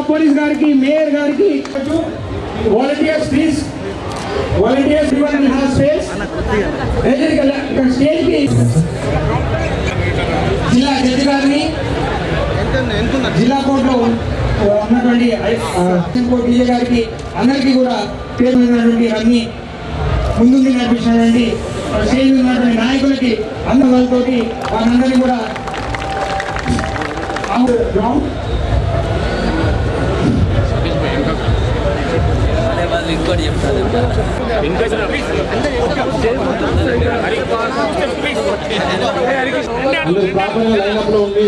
Police గారికి mayor గారికి volunteers please volunteers ఇవ్వండి హాస్ స్పేస్ స్టేజ్ కి జిల్లా జడ్జి గారిని జిల్లా కోర్టులో ఉన్నటువంటి కోర్టు డీజే గారికి అందరికీ కూడా పేరు ఉన్నటువంటి అన్ని ముందుండి నడిపించినటువంటి స్టేజ్ ఉన్నటువంటి నాయకులకి అందరి వాళ్ళతోటి వారందరినీ కూడా ఉండి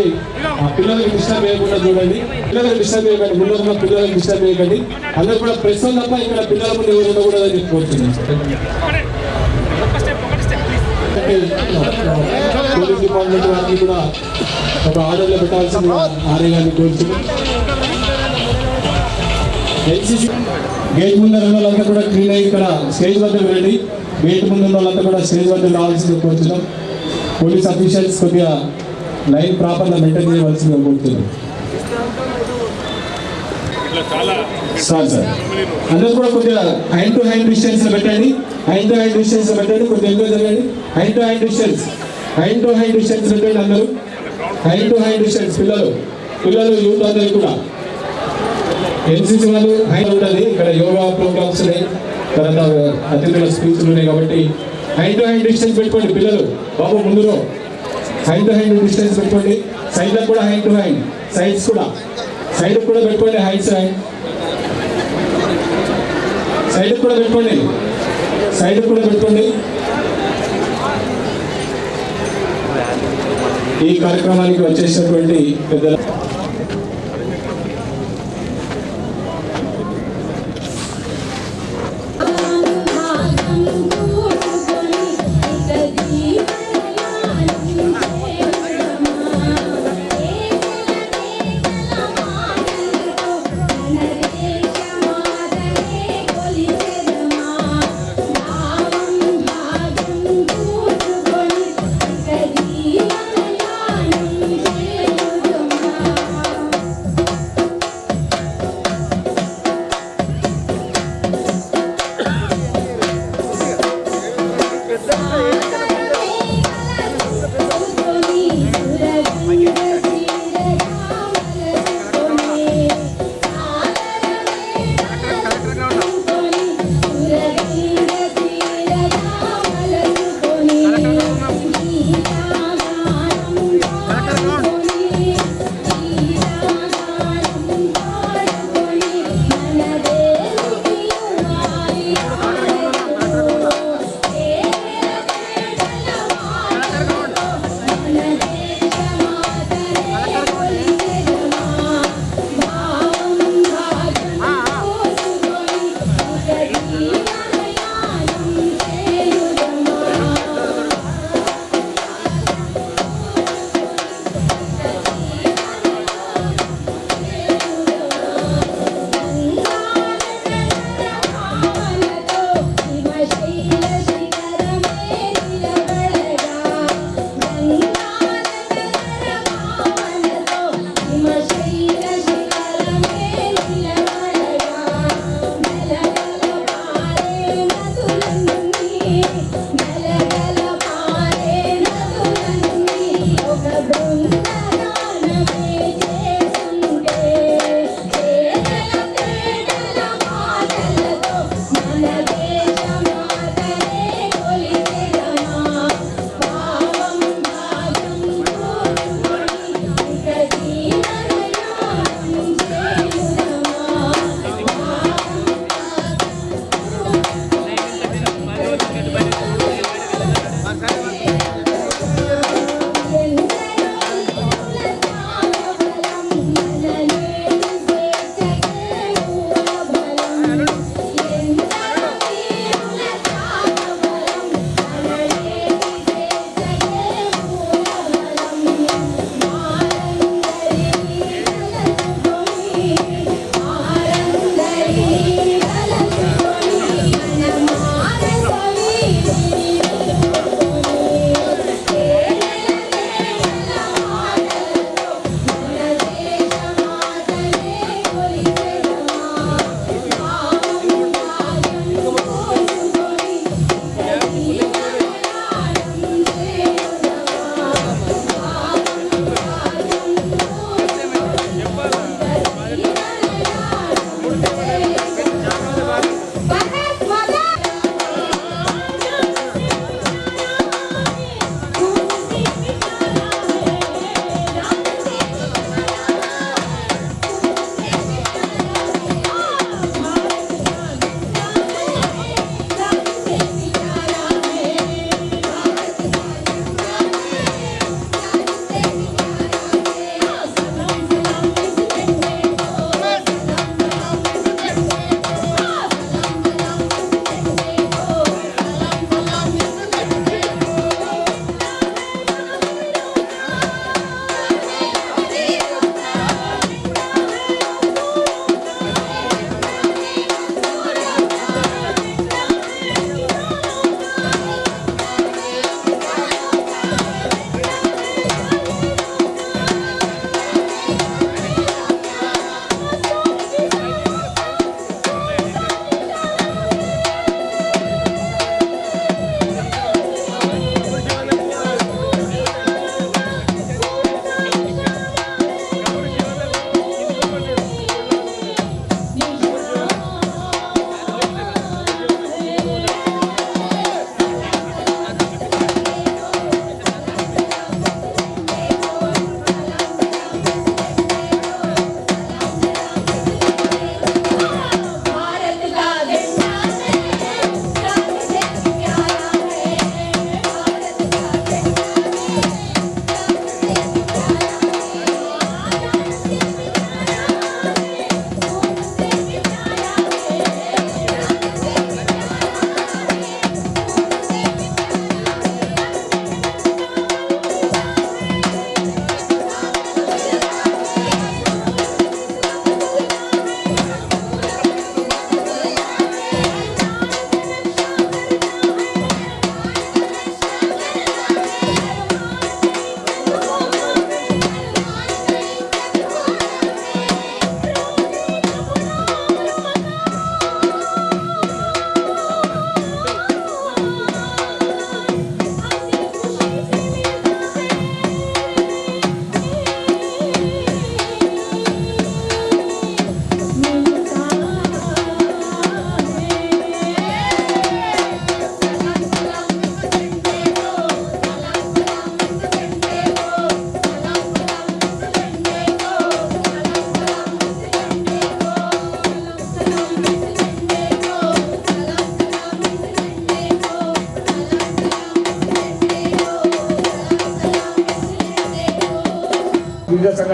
పిల్లలకి డిస్టర్బ్ చేయకుండా చూడండి. పిల్లలకు డిస్టర్బ్ చేయకండి, ముందు పిల్లలకు డిస్టర్బ్ చేయకండి. అందరూ కూడా ప్రెస్ తప్ప ఇక్కడ పిల్లల ముందు ఎవరు ఉండకూడదని చెప్పుకోవచ్చు. పోలీస్ డిపార్ట్మెంట్ వారిని కూడా ఒక ఆర్డర్లో పెట్టాల్సింది ఆర్ఏ గారిని కోరుతున్నాం. ఎన్సీసీ గేట్ ముందు వాళ్ళంతా కూడా క్లీన్ అయ్యి ఇక్కడ స్టేజ్ వద్ద రండి. గేట్ ముందు వాళ్ళంతా కూడా స్టేజ్ వద్ద రావాల్సింది కోరుతున్నాం. పోలీస్ అఫీషియల్స్ కొద్దిగా లైన్ ప్రాపర్గా మెయింటైన్ చేయవలసిందిగా కోరుతున్నాం. సార్ అందరూ కూడా కొద్దిగా హ్యాండ్ టు హ్యాండ్ డిస్టెన్స్ పెట్టండి. హ్యాండ్ టు హ్యాండ్ డిస్టెన్స్ పెట్టండి. కొద్దిగా ఎక్కువ జరగండి. హ్యాండ్ టు హ్యాండ్ డిస్టెన్స్ పెట్టండి. అందరూ హ్యాండ్ టు హ్యాండ్ డిస్టెన్స్. పిల్లలు యూత్ అందరూ కూడా ఎన్సీసీ వాళ్ళు హ్యాండ్ ఉంటుంది. ఇక్కడ యోగా ప్రోగ్రామ్స్ ఉన్నాయి, తర్వాత అతిథుల స్పీచ్లు ఉన్నాయి కాబట్టి హ్యాండ్ టు హ్యాండ్ డిస్టెన్స్ పెట్టుకోండి. పిల్లలు బాబు ముందులో హ్యాండ్ టు హ్యాండ్ డిస్టెన్స్ పెట్టుకోండి. సైడ్లో కూడా హ్యాండ్ టు హ్యాండ్, సైడ్ కూడా పెట్టుకోండి. హ్యాండ్స్ సైడ్ కూడా పెట్టుకోండి. ఈ కార్యక్రమానికి వచ్చేసినటువంటి పెద్దల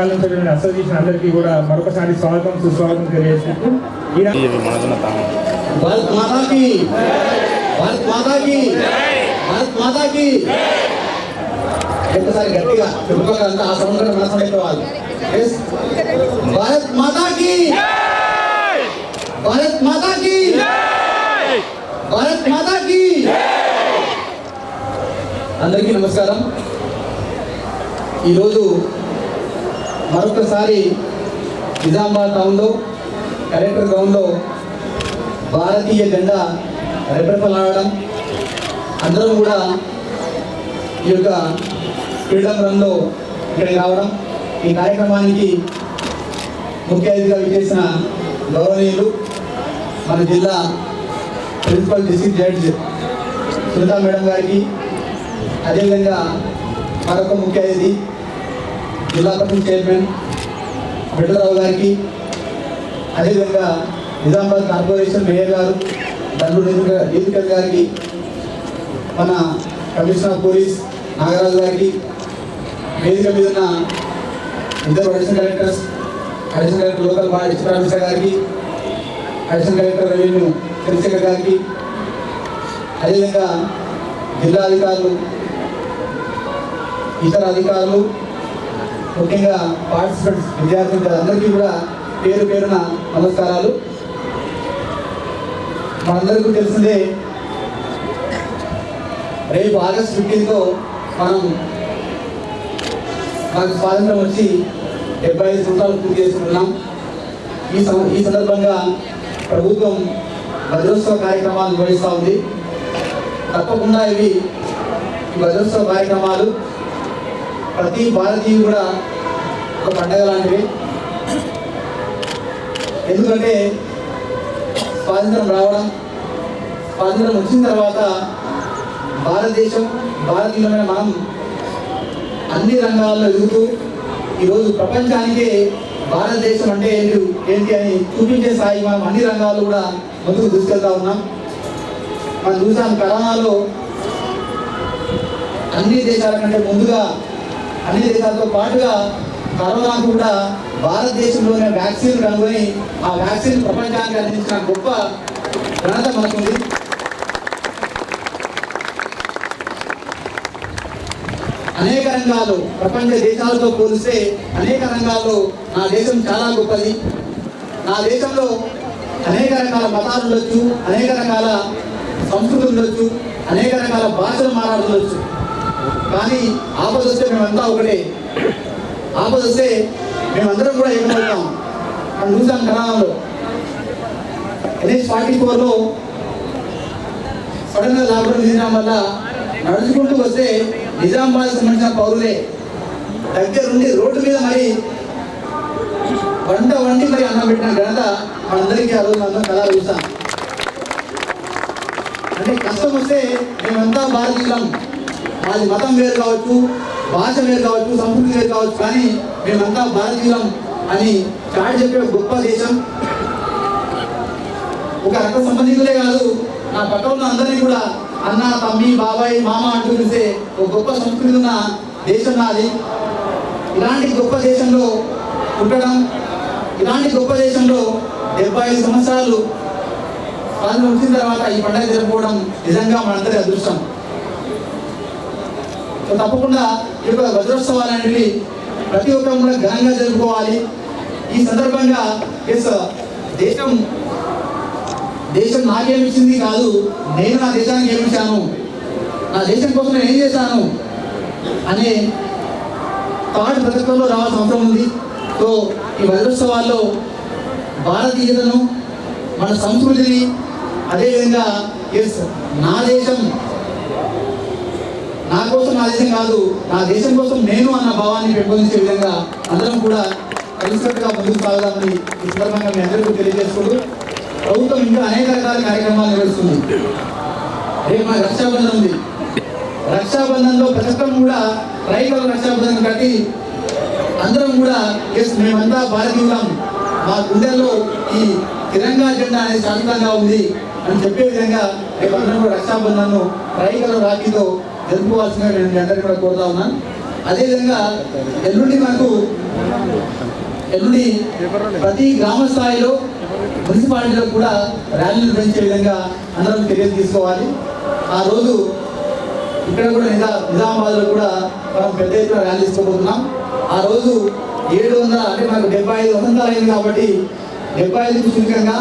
పాలించినటువంటి అసోసియేషన్ అందరికీ కూడా మరొకసారి స్వాగతం సుస్వాగతం తెలియజేసుకుంటూ भारत माता की भारत माता की भारत माता की ఒక్కసారి గట్టిగా చుట్టుపక్కల ఆ సౌండ్ కంటే మన సౌండ్ ఎక్కువ భారత్ మాతా की भारत माता की भारत माता की అందరికీ నమస్కారం. ఈరోజు మరొకసారి నిజామాబాద్ టౌన్లో కలెక్టర్ గ్రౌండ్లో భారతీయ జెండా రెపరెపలాడడం, అందరం కూడా ఈ యొక్క ఫ్రీడమ్ రన్లో ఇక్కడికి రావడం, ఈ కార్యక్రమానికి ముఖ్య అతిథిగా విచ్చేసిన గౌరవనీయులు మన జిల్లా principal district judge Sunita madam గారికి, అదేవిధంగా మరొక ముఖ్య అతిథి జిల్లా పరిషత్ చైర్మన్ బిడ్డరావు గారికి, అదేవిధంగా నిజామాబాద్ కార్పొరేషన్ మేయర్ గారు దండూరు నీతికర్ గారికి, మన కమిషనర్ ఆఫ్ పోలీస్ నాగరాజు గారికి, వేదిక మీద ఉన్న ఇద్దరు additional collector local body district officer గారికి, అడిషనల్ కలెక్టర్ రెవెన్యూ చంద్రశేఖర్ గారికి, అదేవిధంగా జిల్లా అధికారులు, ఇతర అధికారులు, ముఖ్యంగా పార్టిసిపెంట్స్ విద్యార్థులు అందరికీ కూడా పేరు పేరున నమస్కారాలు. మనందరికీ తెలిసిందే, రేపు ఆగస్ట్ 15తో మనకు స్వాతంత్రం వచ్చి 75 సంవత్సరాలు పూర్తి చేసుకుంటున్నాం. ఈ సందర్భంగా ప్రభుత్వం వజ్రోత్సవ కార్యక్రమాలు నిర్వహిస్తూ ఉంది. తప్పకుండా ఈ వజ్రోత్సవ కార్యక్రమాలు ప్రతి భారతీయుడు కూడా ఒక పండగ లాంటివి. ఎందుకంటే స్వాతంత్రం రావడం, స్వాతంత్రం వచ్చిన తర్వాత భారతీయులమైన మనం అన్ని రంగాల్లో ఎదుగుతూ ఈరోజు ప్రపంచానికే భారతదేశం అంటే ఏంటి అని చూపించే స్థాయి మనం అన్ని రంగాల్లో కూడా ముందుకు తీసుకెళ్తా ఉన్నాం. మనం చూసాం, కరోనాలో అన్ని దేశాల కంటే ముందుగా, అన్ని దేశాలతో పాటుగా కరోనాకు కూడా భారతదేశంలోనే వ్యాక్సిన్ కనుగొని ఆ వ్యాక్సిన్ ప్రపంచానికి అందించిన గొప్ప ఘనత మనకుంది. అనేక రంగాల్లో ప్రపంచ దేశాలతో పోలిస్తే అనేక రంగాల్లో నా దేశం చాలా గొప్పది. నా దేశంలో అనేక రకాల మతాలు ఉండొచ్చు, అనేక రకాల సంస్కృతులు ఉండొచ్చు, అనేక రకాల భాషలు మాట్లాడుతుండొచ్చు. కానీ ఆపద వస్తే మేమంతా ఒకటే. ఆపద వస్తే మేమందరం కూడా ఏమవుతాం. మనం చూసాం కరోనాలో NH-44లో సడన్గా లాక్డౌన్ విధించడం వల్ల నడుచుకుంటూ వస్తే నిజామాబాద్ సంబంధించిన పౌరులే దగ్గరుండి రోడ్డు మీద మరి వండి మరి అన్నం పెట్టిన ఘనత మనందరికీ ఆ రోజు మనం కళ చూస్తాం. అంటే కష్టం వస్తే మేమంతా భారతీయులం, మాది మతం వేరు కావచ్చు, భాష వేరు కావచ్చు, సంస్కృతి వేరు కావచ్చు, కానీ మేమంతా భారతీయులం అని చాటి చెప్పే గొప్ప దేశం. ఒక రక్త సంబంధికులే కాదు, నా పక్కన ఉన్న అందరినీ కూడా అన్న, తమ్మి, బాబాయ్, మామ అంటూ పిలిచే ఒక గొప్ప సంస్కృతి ఉన్న దేశం నాది. ఇలాంటి గొప్ప దేశంలో పుట్టడం, ఇలాంటి గొప్ప దేశంలో 75 సంవత్సరాలు స్వాతంత్రం వచ్చిన తర్వాత ఈ పండుగ జరుపుకోవడం నిజంగా మనందరి అదృష్టం. సో తప్పకుండా ఈ యొక్క వజ్రోత్సవాలనేవి ప్రతి ఒక్కరు కూడా ఘనంగా జరుపుకోవాలి. ఈ సందర్భంగా దేశం నాకేమిచ్చింది కాదు, నేను నా దేశానికి ఏమిచ్చాను, నా దేశం కోసం నేను ఏం చేశాను అనే థాట్ ప్రతి ఒక్కరిలో రావాల్సిన అవసరం ఉంది. సో ఈ వజ్రోత్సవాల్లో భారతీయతను, మన సంస్కృతిని, అదేవిధంగా నా దేశం, నా కోసం నా దేశం కాదు, నా దేశం కోసం నేను అన్న భావాన్ని పెంపొందించే విధంగా అందరం కూడా కలిసికట్టుగా ముందుకు సాగుదామని ఈ సందర్భంగా మీ అందరికీ తెలియజేసుకుంటూ, ప్రభుత్వం ఇంకా అనేక రకాల కార్యక్రమాలు నిర్వహిస్తుంది. రేపు మన రక్షాబంధన్ ఉంది. రక్షాబంధన్లో ప్రతి ఒక్కరు కూడా రైతుల రక్షాబంధన్ కట్టి అందరం కూడా మేమంతా భారతీయులం, మా గుండెల్లో ఈ తిరంగా జెండా అనేది శాశ్వతంగా ఉంది అని చెప్పే విధంగా రేపు అందరం కూడా రక్షాబంధన్ను రైతుల రాఖీతో జరుపుకోవాల్సిందిగా నేను మీ అందరికీ కూడా కోరుతా ఉన్నాను. అదేవిధంగా ఎల్లుండి ప్రతి గ్రామ స్థాయిలో మున్సిపాలిటీలో కూడా ర్యాలీలు నిర్వహించే విధంగా అందరం చర్యలు తీసుకోవాలి. ఆ రోజు ఇక్కడ కూడా నిజామాబాద్లో కూడా మనం పెద్ద ఎత్తున ర్యాలీ తీసుకోబోతున్నాం. ఆ రోజు 700 అంటే మనకు 75 వసంతాలు అయింది కాబట్టి 75కు సూచికంగా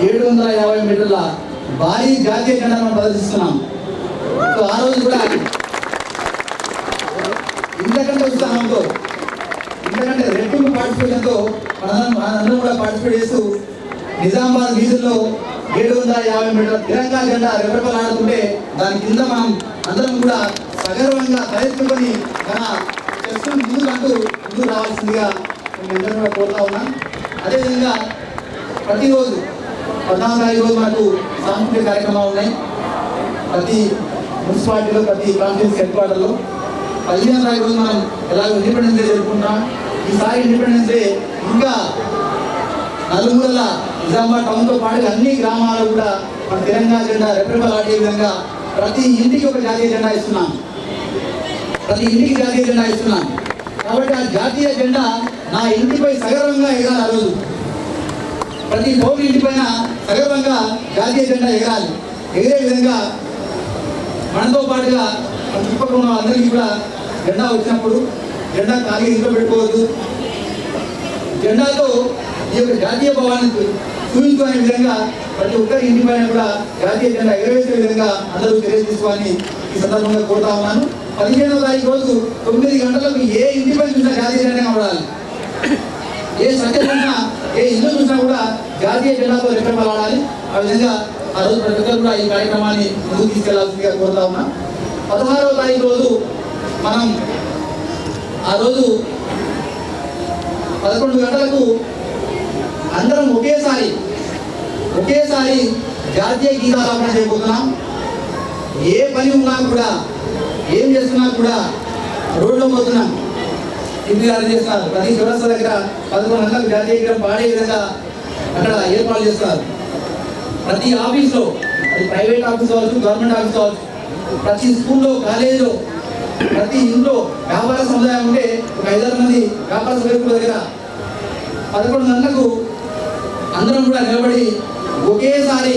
750 మీటర్ల భారీ జాతీయ జెండా మనం ప్రదర్శిస్తున్నాం. సో ఆ రోజు కూడా ఇంతకంటే ఉత్సాహంతో ఇంతకంటే రెట్టింపు పార్టిసిపేషన్తో మనందరం కూడా పార్టిసిపేట్ చేస్తూ నిజామాబాద్ వీధుల్లో 750 మీటర్ల తిరంగా జెండా రెపరెపలాడుతుంటే దాని కింద మనం అందరం కూడా సగర్వంగా తలెత్తుకొని మన చెస్టును ముందుకు రావాల్సిందిగా అందరం కూడా కోరుతా ఉన్నాం. అదేవిధంగా ప్రతిరోజు 14వ తారీఖు రోజు మనకు సాంస్కృతిక కార్యక్రమాలు ఉన్నాయి. ప్రతి మున్సిపాలిటీలో ప్రతి కాన్స్టిట్యూన్సీ హెడ్ క్వార్టర్లో 15వ తారీఖు రోజు మనం ఎలాగో ఇండిపెండెన్స్ డే జరుపుకుంటాం. ఈసారి ఇండిపెండెన్స్ డే ఇంకా నలుమూలల నిజామాబాద్ టౌన్తో పాటు అన్ని గ్రామాలు కూడా మన తెలంగాణ జెండా రెపరెపలాడే విధంగా ప్రతి ఇంటికి ఒక జాతీయ జెండా ఇస్తున్నాం. కాబట్టి ఆ జాతీయ జెండా నా ఇంటిపై సగర్వంగా ఎగరాలి. ఆ రోజు ప్రతి పౌరుడి ఇంటిపైన సగర్వంగా జాతీయ జెండా ఎగరాలి. ఎగిరే విధంగా మనతో పాటుగా చుట్టుపక్కల ఉన్న అందరికీ కూడా జెండా వచ్చినప్పుడు జెండా ఖాళీ ఇంట్లో పెట్టుకోవద్దు. జెండాతో ఈ యొక్క జాతీయ భావాన్ని చూపించుకునే విధంగా ప్రతి ఒక్కరి ఇంటి పైన కూడా జాతీయ జెండా ఎగరవేసే విధంగా అందరూ చర్య తీసుకోవాలని ఈ సందర్భంగా కోరుతా ఉన్నాను. 15వ తారీఖు రోజు 9 గంటలకు ఏ ఇంటి పైన చూసినా జాతీయ జెండా కనబడాలి. ఏ సంఖ్య చూసినా ఏ ఇల్లు చూసినా కూడా జాతీయ జెండాతో రెపరెపలాడాలి. ఆ విధంగా ఆ రోజు ప్రతి ఒక్కరు కూడా ఈ కార్యక్రమాన్ని ముందుకు తీసుకెళ్లాల్సిందిగా కోరుతా ఉన్నాం. 16వ తారీఖు రోజు మనం ఆ రోజు 11 గంటలకు అందరం ఒకేసారి జాతీయ గీతాలాపన చేయబోతున్నాం. ఏ పని ఉన్నా కూడా ఏం చేస్తున్నా కూడా రోడ్లో పోతున్నాం. ఎంపీ గారు చేస్తున్నారు. ప్రతి చౌరస్తా దగ్గర 11 గంటలకు జాతీయ గీతం పాడే విధంగా అక్కడ ఏర్పాటు చేస్తారు. ప్రతి ఆఫీస్లో, అది ప్రైవేట్ ఆఫీస్ కావచ్చు, గవర్నమెంట్ ఆఫీస్ కావచ్చు, ప్రతి స్కూల్లో, కాలేజీలో, ప్రతి ఇంట్లో వ్యాపార సముదాయం ఉంటే ఒక 5-6 మంది వ్యాపార సభ్యుల దగ్గర 11 గంటలకు అందరం కూడా నిలబడి ఒకేసారి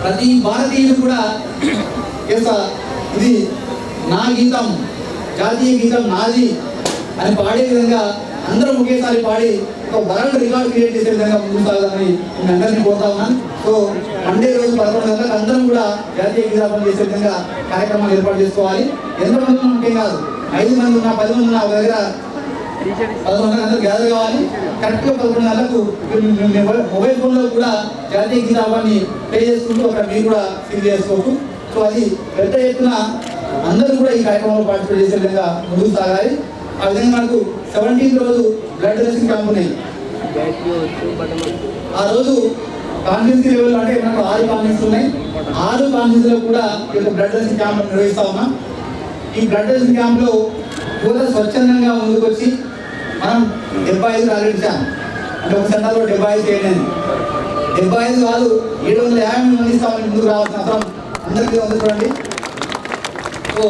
ప్రతి భారతీయుడు కూడా ఇది నా గీతం, జాతీయ గీతం నాది అని పాడే విధంగా అందరం ఒకేసారి పాడి ఒక వరల్డ్ రికార్డ్ క్రియేట్ చేసే విధంగా ముందుకు సాగాలని నేను అందరినీ కోరుతా ఉన్నాను. సో మండే రోజు 11 గంటలకు అందరం కూడా జాతీయ గీతాపన చేసే విధంగా కార్యక్రమాలు ఏర్పాటు చేసుకోవాలి. ఎంతమంది ఉన్నా ముఖ్యం కాదు, 5 మంది ఉన్నా 10 మంది ఉన్నా ఒక దగ్గర 11 గంటలకు గ్యాదర్ కావాలి. కరెక్ట్గా 11 గంటలకు మొబైల్ ఫోన్లో కూడా జాతీయ గీతాపాన్ని ప్లే చేసుకుంటూ అక్కడ మీరు కూడా ఫీల్ చేసుకోవచ్చు. సో అది పెద్ద ఎత్తున అందరూ కూడా ఈ కార్యక్రమంలో పార్టిసిపేట్ చేసే విధంగా ముందుకు సాగాలి. ఆ విధంగా మనకు 17th రోజు బ్లడ్ డొనేషన్ క్యాంప్ ఉన్నాయి. ఆ రోజు కాన్ఫరెన్స్ లెవెల్ అంటే మనకు 6 కాన్ఫరెన్స్ ఉన్నాయి. 6 కాన్ఫరెన్స్లో కూడా ఈ యొక్క బ్లడ్ డొనేషన్ క్యాంప్ నిర్వహిస్తా ఉన్నాం. ఈ బ్లడ్ డొనేషన్ క్యాంప్లో కూడా స్వచ్ఛందంగా ముందుకు వచ్చి మనం 75 టార్గెట్ ఇచ్చాం. అంటే ఒక సెంటర్లో 75 చేయండి. 75 కాదు, 750 మంది ఇస్తామని ముందుకు రావాల్సిన అవసరం అందరికీ ఉంది. చూడండి. సో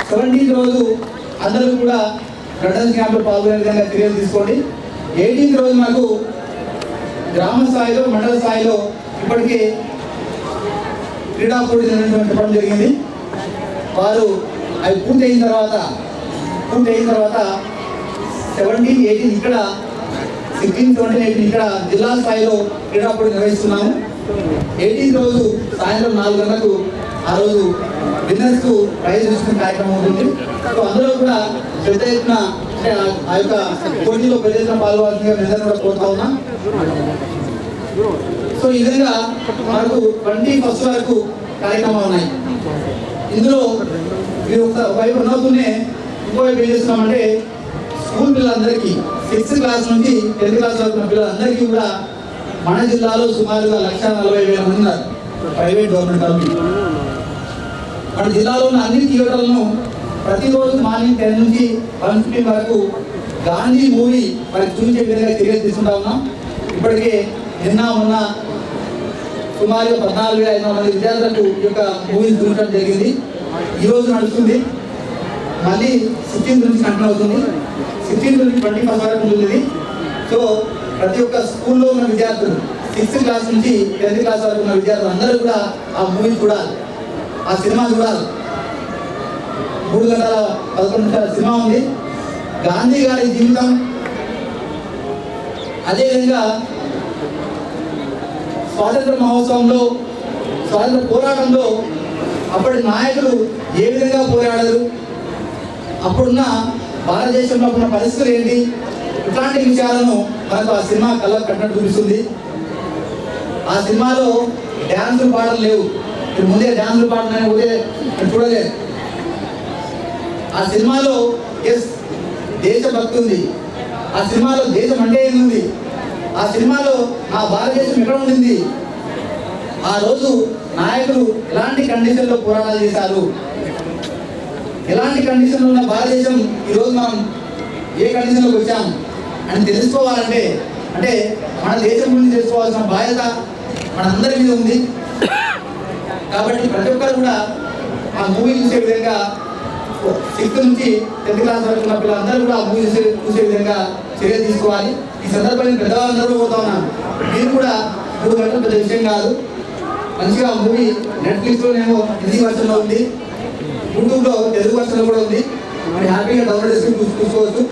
17th రోజు అందరూ కూడా బ్లడ్ డొనేషన్ క్యాంప్లో పాల్గొనే విధంగా చర్యలు తీసుకోండి. 18th రోజు మనకు గ్రామ స్థాయిలో, మండల స్థాయిలో ఇప్పటికే క్రీడా పోటీలు నిర్వహించడం జరిగింది. వారు అవి పూర్తయిన తర్వాత 17, 18 ఇక్కడ 16, 17, 18 ఇక్కడ జిల్లా స్థాయిలో క్రీడా పోటీ నిర్వహిస్తున్నాము. 18th రోజు సాయంత్రం 4 గంటలకు ఆ రోజు విన్నర్స్కు ప్రైజ్ ఇస్తున్న కార్యక్రమం ఉంటుంది. సో అందులో కూడా పెద్ద ఎత్తున అంటే ఆ యొక్క పోటీలో పెద్ద ఎత్తున పాల్గొనాల్సిందిగా అందరినీ కూడా కోరుతా ఉన్నాం. సో ఈ విధంగా మనకు 21st వరకు కార్యక్రమాలు ఉన్నాయి. ఇందులో మీరు ఒకవైపు ఉన్నతూనే ఇంకోవైపు ఏం చేస్తున్నామంటే స్కూల్ పిల్లలందరికీ 6th క్లాస్ నుంచి 10th క్లాస్ వరకు ఉన్న పిల్లలందరికీ కూడా మన జిల్లాలో సుమారుగా 140,000 మంది ఉన్నారు ప్రైవేట్ గవర్నమెంట్ కాలేజీ. మన జిల్లాలో ఉన్న అన్ని థియేటర్లను ప్రతిరోజు మార్నింగ్ 10 నుంచి 1:15 వరకు గాంధీ మూవీ మనకి చూపించే విధంగా చర్యలు తీసుకుంటా ఉన్నాం. ఇప్పటికే నిన్న మొన్న సుమారుగా 14,500 మంది విద్యార్థులకు ఈ యొక్క మూవీని చూపించడం జరిగింది. ఈరోజు నడుస్తుంది. మళ్ళీ 16 నుంచి కంటిన్యూ అవుతుంది. 16 నుంచి 21 వరకు ఉంటుంది ఇది. సో ప్రతి ఒక్క స్కూల్లో ఉన్న విద్యార్థులు 6th క్లాస్ నుంచి 10th క్లాస్ వరకు ఉన్న విద్యార్థులు అందరూ కూడా ఆ మూవీ చూడాలి, ఆ సినిమా చూడాలి. 3 గంటల 11 నిమిషాల సినిమా ఉంది. గాంధీ గారి జీవితం, అదేవిధంగా స్వాతంత్ర మహోత్సవంలో, స్వాతంత్ర పోరాటంలో అప్పటి నాయకులు ఏ విధంగా పోరాడారు, అప్పుడున్న భారతదేశంలో ఉన్న పరిస్థితులు ఏంటి, ఇట్లాంటి విషయాలను మనకు ఆ సినిమా కళ్ళకు కట్టినట్టు చూపిస్తుంది. ఆ సినిమాలో డ్యాన్సులు పాటలు లేవు. మీరు ముందే డ్యాన్సులు పాటలని పోతే చూడలేదు. ఆ సినిమాలో దేశభక్తి ఉంది. ఆ సినిమాలో దేశం అంటే ఏంది, ఆ సినిమాలో నా భారతదేశం ఎక్కడ ఉండింది, ఆ రోజు నాయకులు ఎలాంటి కండిషన్లో పోరాటాలు చేశారు, ఎలాంటి కండిషన్లో ఉన్న భారతదేశం ఈరోజు మనం ఏ కండిషన్లోకి వచ్చాం అని తెలుసుకోవాలంటే, అంటే మన దేశం గురించి తెలుసుకోవాల్సిన బాధ్యత మనందరి మీద ఉంది. కాబట్టి ప్రతి ఒక్కరు కూడా ఆ మూవీ చూసే విధంగా 6th నుంచి 10th క్లాస్ వరకు ఉన్న పిల్లలందరూ కూడా ఆ మూవీ చూసే విధంగా చర్య తీసుకోవాలి. ఈ సందర్భంలో పెద్దవాళ్ళందరూ పోతా ఉన్నాను, మీరు కూడా 3 గంటలు పెద్ద విషయం కాదు. మంచిగా మూవీ నెట్ఫ్లిక్స్లోనేమో హిందీ వర్షన్లో ఉంది, యూట్యూబ్లో తెలుగు వర్షన్లో కూడా ఉంది. మీరు హ్యాపీగా డౌన్లోడ్ చేసుకుని చూసుకోవచ్చు.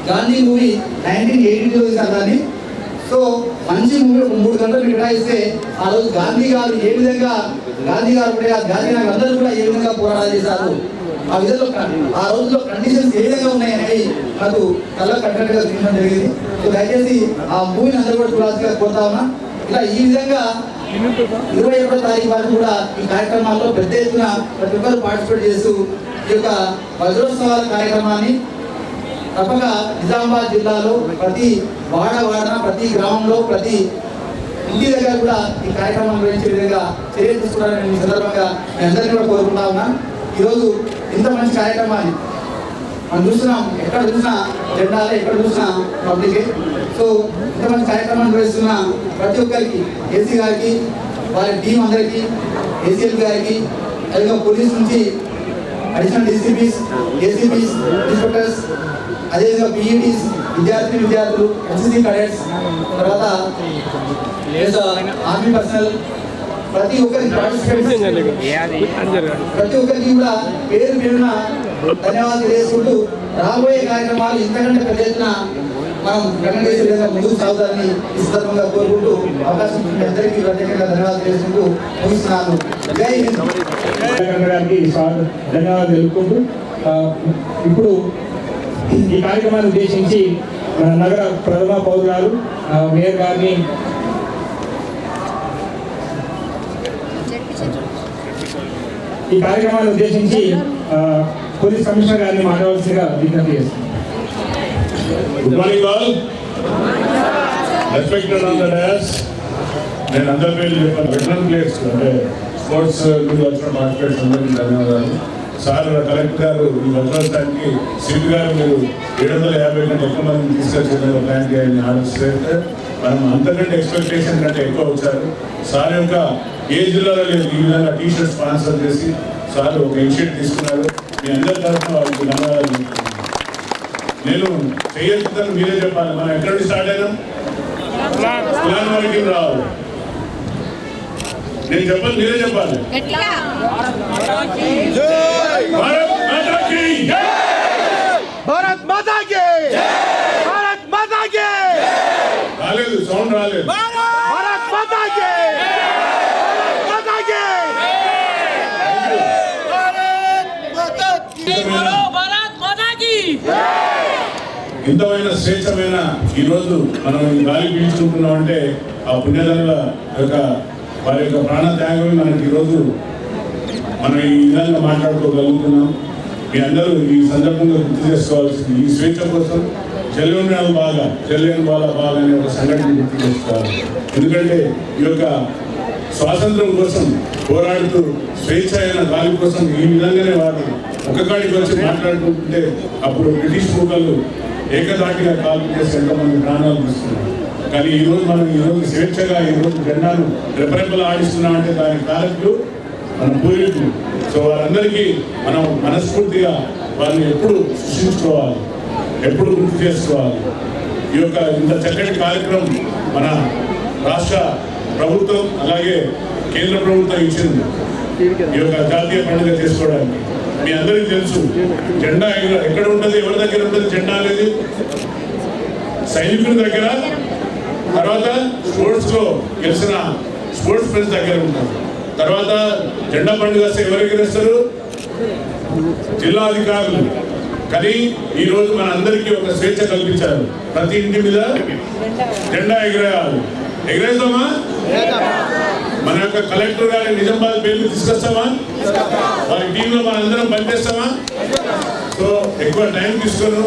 గాంధీ మూవీ 1982 తీశారు దాన్ని. సో మంచి మూవీ 3 గంటలు కేటాయిస్తే ఆ రోజు గాంధీ గారు ఏ విధంగా, గాంధీ గారు కూడా గాంధీ గారు అందరూ కూడా ఏ విధంగా పోరాటాలు చేశారు, ఆ విధంలో ఆ రోజుల్లో కండిషన్స్ ఏ విధంగా ఉన్నాయనేవి నాకు కళ్ళకు కట్టినట్టుగా చూపించడం జరిగింది. సో దయచేసి ఆ మూవీని అందరూ కూడా చూడాల్సిగా కోరుతా ఉన్నా. ఇలా ఈ విధంగా 21వ తారీఖు వరకు కూడా ఈ కార్యక్రమాల్లో పెద్ద ఎత్తున ప్రతి ఒక్కరు పార్టిసిపేట్ చేస్తూ ఈ యొక్క వజ్రోత్సవాల కార్యక్రమాన్ని తప్పక నిజామాబాద్ జిల్లాలో ప్రతి వాడన, ప్రతి గ్రామంలో, ప్రతి ఇంటి దగ్గర కూడా ఈ కార్యక్రమం గురించే విధంగా చర్యలు తీసుకోవడానికి ఈ సందర్భంగా మీ అందరినీ కూడా కోరుకుంటా ఉన్నాం. ఈరోజు ఇంత మంచి కార్యక్రమాన్ని మనం చూస్తున్నాం, ఎక్కడ చూసినా జెండాలే, ఎక్కడ చూసినా పబ్లికే. సో ఇంత మంచి కార్యక్రమాన్ని నిర్వహిస్తున్న ప్రతి ఒక్కరికి, ఏసీ గారికి, వారి టీం అందరికీ, ఏసీఎల్ గారికి, అదేవిధంగా పోలీస్ నుంచి అడిషనల్ డీసీపీస్, ఏసీపీస్, ఇన్స్పెక్టర్స్, అదేవిధంగా పీఈటీస్, విద్యార్థులు, ఎన్సీసీ cadets, తర్వాత ఆర్మీ పర్సనల్, ప్రతి ఒక్కరికి ప్రతి ఒక్కరికి కూడా పేరున ధన్యవాదాలు తెలియజేసుకుంటూ రాబోయే కార్యక్రమాలు ఇంతకంటే పెద్ద ఎత్తున మనం ప్రకటన చేసే విధంగా ముందుకు సాగుతారని ఈ సందర్భంగా కోరుకుంటూ అవకాశం అందరికీ ప్రత్యేకంగా ధన్యవాదాలు తెలియజేసుకుంటూ ముగిస్తున్నాను. జై హింద్. ధన్యవాదాలు తెలుపుకుంటూ ఇప్పుడు ఈ కార్యక్రమాన్ని ఉద్దేశించి మన నగర ప్రథమ పౌరురాలు మేయర్ గారిని, ఈ కార్యక్రమాన్ని ఉద్దేశించి పోలీస్ కమిషనర్ గారిని మాట్లాడవలసిందిగా విజ్ఞప్తి చేస్తున్నాను. Good morning all. Respected on the dais. నేను అందరి పేర్లు చెప్పాను. వెటరన్ ప్లేయర్స్ అంటే స్పోర్ట్స్ గురించి వచ్చిన పార్టిసిపేట్స్ అందరికీ ధన్యవాదాలు. సార్ కలెక్టర్ గారు ఈ వజ్రోత్సవానికి సిపి గారు మీరు 750 కంటే ఎక్కువ మందిని తీసుకొచ్చిన ప్లాన్ చేయాలని ఆలోచిస్తే మనం అంతకంటే ఎక్స్పెక్టేషన్ కంటే ఎక్కువ వచ్చారు. సార్ యొక్క ఏ జిల్లాలో లేదు ఈ విధంగా టీషర్ట్ స్పాన్సర్ చేసి సార్ ఒక ఇనిషియేటివ్ తీసుకున్నారు. మీ అందరి తరఫున వాళ్ళకి ధన్యవాదాలు చెప్తున్నాను. నేను చేయొద్దని మీరే చెప్పాలి. మనం ఎక్కడి నుంచి స్టార్ట్ అయినాం, ప్లాన్ వరకు రావాలి. నేను చెప్పాలి, మీరే చెప్పాలి. భారత్ మాతా కి భారత్ మాతా కి రాలేదు, సౌండ్ రాలేదు. భారత్ మాతా కి భారత్ మాతా కి భారత్ మాతా కి ఇంతమైన శ్రేష్టమైన ఈరోజు మనం ఈ గాలి పీల్చుకుంటున్నాం అంటే ఆ పుణ్యధనుల యొక్క వారి యొక్క ప్రాణ త్యాగమే మనకి ఈరోజు మనం ఈ విధంగా మాట్లాడుకోగలుగుతున్నాం. మీ అందరూ ఈ సందర్భంగా గుర్తు చేసుకోవాల్సింది ఈ స్వేచ్ఛ కోసం చెల్లెని బాగా అనే ఒక సంఘటన గుర్తు చేసుకోవాలి. ఎందుకంటే ఈ యొక్క స్వాతంత్రం కోసం పోరాడుతూ స్వేచ్ఛ అయిన గాలి కోసం ఈ విధంగానే వారు ఒక్కకాడికి వచ్చి మాట్లాడుకుంటుంటే అప్పుడు బ్రిటిష్ మూకలు ఏకదాటిగా కాల్పు చేసి ఎంతమంది ప్రాణాలు తీస్తున్నారు. కానీ ఈరోజు మనం స్వేచ్ఛగా ఈరోజు జెండాను రెపరెపలు ఆడిస్తున్నామంటే దానికి కారకులు మన పూర్వీకులు. సో వారందరికీ మనం మనస్ఫూర్తిగా వారిని ఎప్పుడు సృష్టించుకోవాలి, ఎప్పుడు గుర్తు చేసుకోవాలి. ఈ యొక్క ఇంత చక్కటి కార్యక్రమం మన రాష్ట్ర ప్రభుత్వం అలాగే కేంద్ర ప్రభుత్వం ఇచ్చింది ఈ యొక్క జాతీయ పండుగ చేసుకోవడానికి. మీ అందరికీ తెలుసు జెండా ఎక్కడ ఉంటుంది, ఎవరి దగ్గర ఉంటుంది జెండా అనేది? సైనికుల దగ్గర, తర్వాత స్పోర్ట్స్లో గెలిచిన స్పోర్ట్స్ మెన్స్ దగ్గర ఉంటుంది. తర్వాత జెండా పండుగ వస్తే ఎవరు ఎగరేస్తారు? జిల్లా అధికారులు. కానీ ఈరోజు మన అందరికీ ఒక స్వేచ్ఛ కల్పించారు. ప్రతి ఇంటి మీద జెండా ఎగరేయాలి. ఎగరేస్తామా? మన యొక్క కలెక్టర్ గారి నిజామాబాద్ పేర్లు తీసుకొస్తామా? వారి టీంలో మన అందరం పనిచేస్తామా? సో ఎక్కువ టైం తీసుకోను.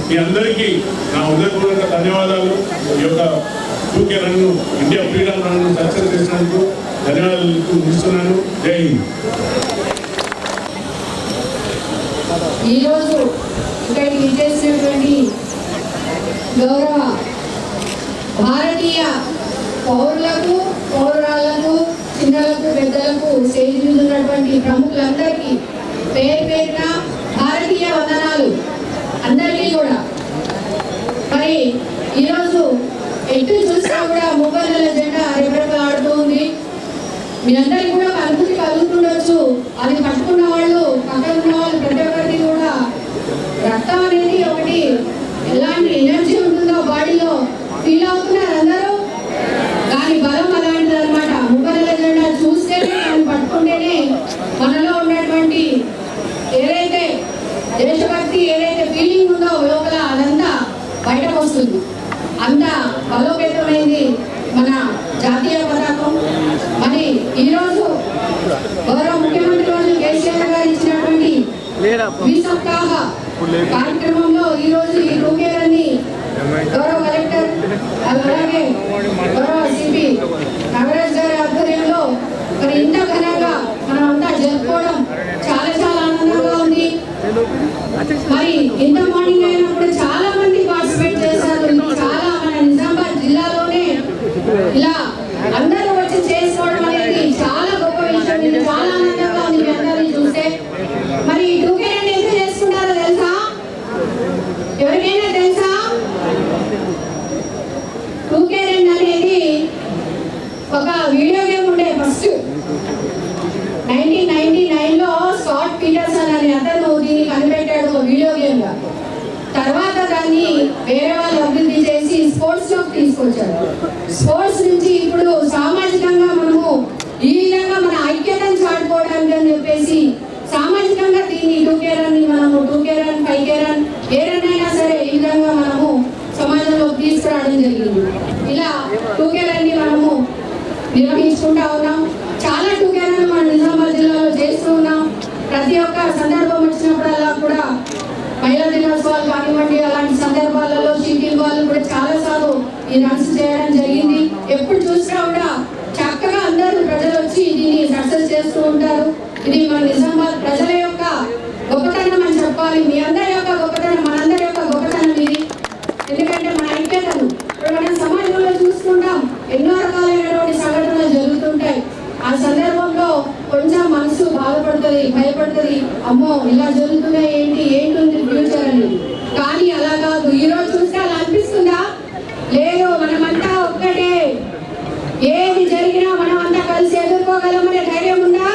మీ అందరికీ నా హృదయపూర్వక ధన్యవాదాలు. ఈ యొక్క 2K run, India freedom run success చేసినందుకు ధన్యవాదాలు ఇస్తున్నాను. జై హింద్. ఈరోజు ఇక్కడికి విచ్చేసినటువంటి గౌరవ భారతీయ పౌరులకు, పౌరాలకు, చిన్నలకు, పెద్దలకు, స్టేజ్ మీద ఉన్నటువంటి ప్రముఖులందరికీ పేరు పేరున భారతీయ వందనాలు అందరికీ కూడా. మరి ఈరోజు ఎటు చూసినా కూడా మూగన్నెల జెండా రెపరెపలాడుతూ ఉంది. మీ అందరికీ కూడా అనుభూతి కలుగుతుండొచ్చు. అది పట్టుకున్న వాళ్ళు, పక్కన ఉన్న వాళ్ళు ప్రతి ఒక్కరికి కూడా రక్తం అనేది ఒకటి ఎలాంటి ఎనర్జీ ఉంటుందో బాడీలో ఫీల్ అవుతున్నారు అందరూ. దాని బలం అలాంటిది అనమాట. మూగన్నెల జెండా చూస్తేనే, దాన్ని పట్టుకుంటేనే మనలో ఉన్నటువంటి ఏదైతే దేశభక్తి, ఏదైతే ఫీలింగ్ ఉందో లోపల అదంతా బయటకు వస్తుంది. అంత బలోపేతమైంది మన జాతీయ పతాకం. మరి ఈరోజు గౌరవ ముఖ్యమంత్రి రోజు కేసీఆర్ గారు ఇచ్చినటువంటి ద్విసప్తాహ కార్యక్రమంలో ఈరోజు ఈ 2K రన్ని గౌరవ కలెక్టర్ అలాగే గౌరవ సిపి నాగరాజ్ గారి ఆధ్వర్యంలో మరి ఇంత ఘనంగా మనం అంతా జరుపుకోవడం చాలా చాలా ఆనందంగా ఉంది. మరి ఇంత మార్నింగ్ అయినప్పుడు చాలా మంది పార్టిసిపేట్ చేశారు. చాలా మన నిజామాబాద్ జిల్లాలోనే ఇలా అందరూ వచ్చి చేసుకోవడం అనేది చాలా గొప్ప విషయం. ఇది చాలా ఆనందంగా ఉంది మీ అందరినీ చూస్తే. మరి 2K రన్ ఎందుకు చేసుకుంటారో తెలుసా? ఎవరికైనా తెలుసా? 2K రన్ అనేది ఒక వీడియో గేమ్ ఉండే. ఫస్ట్ 1999లో స్కాట్ పీటర్సన్ అనే అతను దీన్ని కనిపెట్టాడు ఒక వీడియో గేమ్ గా. తర్వాత దాన్ని వేరే వాళ్ళు అభివృద్ధి చేసి స్పోర్ట్స్ లోకి తీసుకొచ్చారు. స్పోర్ట్స్ నుంచి ఇప్పుడు సామాజికంగా మనము ఈ విధంగా మన ఐక్యతను చాటుకోవడానికి అని చెప్పేసి సామాజికంగా దీన్ని 2K రన్ మనము 2K రన్, 5K రన్, ఏ రన్ అయినా సరే ఈ విధంగా మనము సమాజంలోకి తీసుకురావడం జరిగింది. ఇలా 2K రన్ మనము నిర్వహించుకుంటా ఉన్నాం. చాలా 2K రన్ మన నిజామాబాద్ జిల్లాలో చేస్తూ ఉన్నాం. ప్రతి ఒక్క సందర్భం వచ్చినప్పుడల్లా కూడా మహిళా దినోత్సవాలు కానివ్వండి, అలాంటి సందర్భాలలో షీటింగ్ వాళ్ళు కూడా చాలా సార్లు ఈ రన్స్ చేయడం జరిగింది. ఎప్పుడు చూసినా కూడా చక్కగా అందరూ ప్రజలు వచ్చి దీన్ని సక్సెస్ చేస్తూ ఉంటారు. ఇది మన నిజామాబాద్ ప్రజల యొక్క గొప్పతనం అని చెప్పాలి. మీ అందరి యొక్క గొప్పతనం, మనందరి యొక్క గొప్పతనం ఇది. ఎందుకంటే మన ఐక్యతను ఇప్పుడు మనం సమాజంలో చూసుకుంటాం, ఎన్నో రకాలైనటువంటి సంఘటనలు జరుగుతుంటాయి. ఆ సందర్భంలో కొంచెం మనసు బాధపడుతుంది, భయపడుతుంది. అమ్మో ఇలా జరుగుతున్నాయి, ఏంటి ఫ్యూచర్ అని. కానీ అలా కాదు. ఈరోజు చూస్తే అలా అనిపిస్తుందా? లేదు, మనమంతా ఒక్కటే. ఏది జరిగినా మనం అంతా కలిసి ఎదుర్కోగలమనే ధైర్యం ఉందా?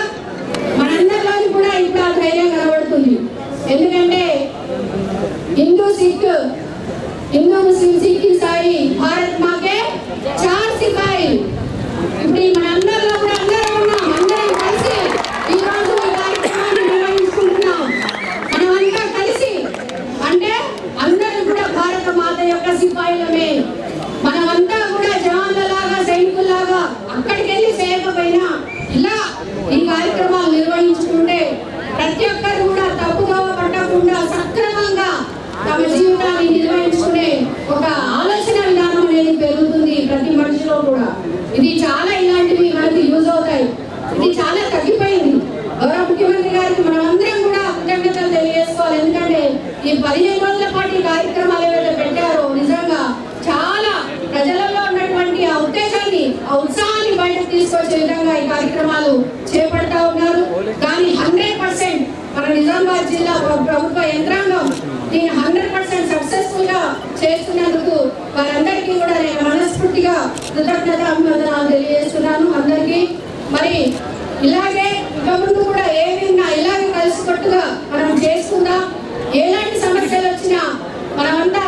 మనందరిలో కూడా ఇప్పుడు ఆ ధైర్యం కనబడుతుంది. ఎందుకంటే హిందూ ముస్లిం సిక్ ఇసాయి భారత్ మాకే 4 సిపాయి. ఇప్పుడు మనందరిలో కూడా అందరం ఉన్నాం. అందరం కలిసి ఈరోజు ఈ కార్యక్రమాన్ని నిర్వహించుకుంటున్నాం. మనమంతా కలిసి అంటే అందరం కూడా భారత మాత యొక్క సిపాయిలమే. మనమంతా కూడా జవాన్లలాగా, సైనికుల్లాగా అక్కడికి వెళ్ళి చేయకపోయినా ఇలా ఈ కార్యక్రమాలు నిర్వహించుకుంటే ప్రతి ఒక్కరు కూడా తప్పుగా పట్టకుండా సక్రమంగా తమ జీవితాన్ని నిర్వహించుకునే ఒక ఆలోచన విధానం అనేది పెరుగుతుంది ప్రతి మనిషిలో కూడా. ఇది చాలా ఇలాంటివి మనకి యూజ్ అవుతాయి. ఇది చాలా తగ్గిపోయింది. గౌరవ ముఖ్యమంత్రి గారికి మనం అందరం కూడా కృతజ్ఞతలు తెలియజేసుకోవాలి. ఎందుకంటే ఈ 15 రోజుల పాటు ఈ కార్యక్రమాలు ఏవైతే పెట్టారో నిజంగా చాలా ప్రజలలో ఉన్నటువంటి ఆ ఉత్తేజాన్ని, ఆ ఉత్సాహాన్ని బయటకు తీసుకొచ్చే విధంగా ఈ కార్యక్రమాలు చేపడతా ఉన్నారు. కానీ 100% మన నిజామాబాద్ జిల్లా ప్రభుత్వ యంత్రాంగం దీన్ని 100% సక్సెస్ఫుల్ గా చేస్తున్నందుకు వారందరికీ కూడా నేను మనస్ఫూర్తిగా కృతజ్ఞతాభివందనాలు తెలియజేస్తున్నాను అందరికీ. మరి ఇలాగే ఇక ముందు కూడా ఏమైనా ఇలాగే కలిసికట్టుగా మనం చేసుకుందాం. ఎలాంటి సమస్యలు వచ్చినా మనమంతా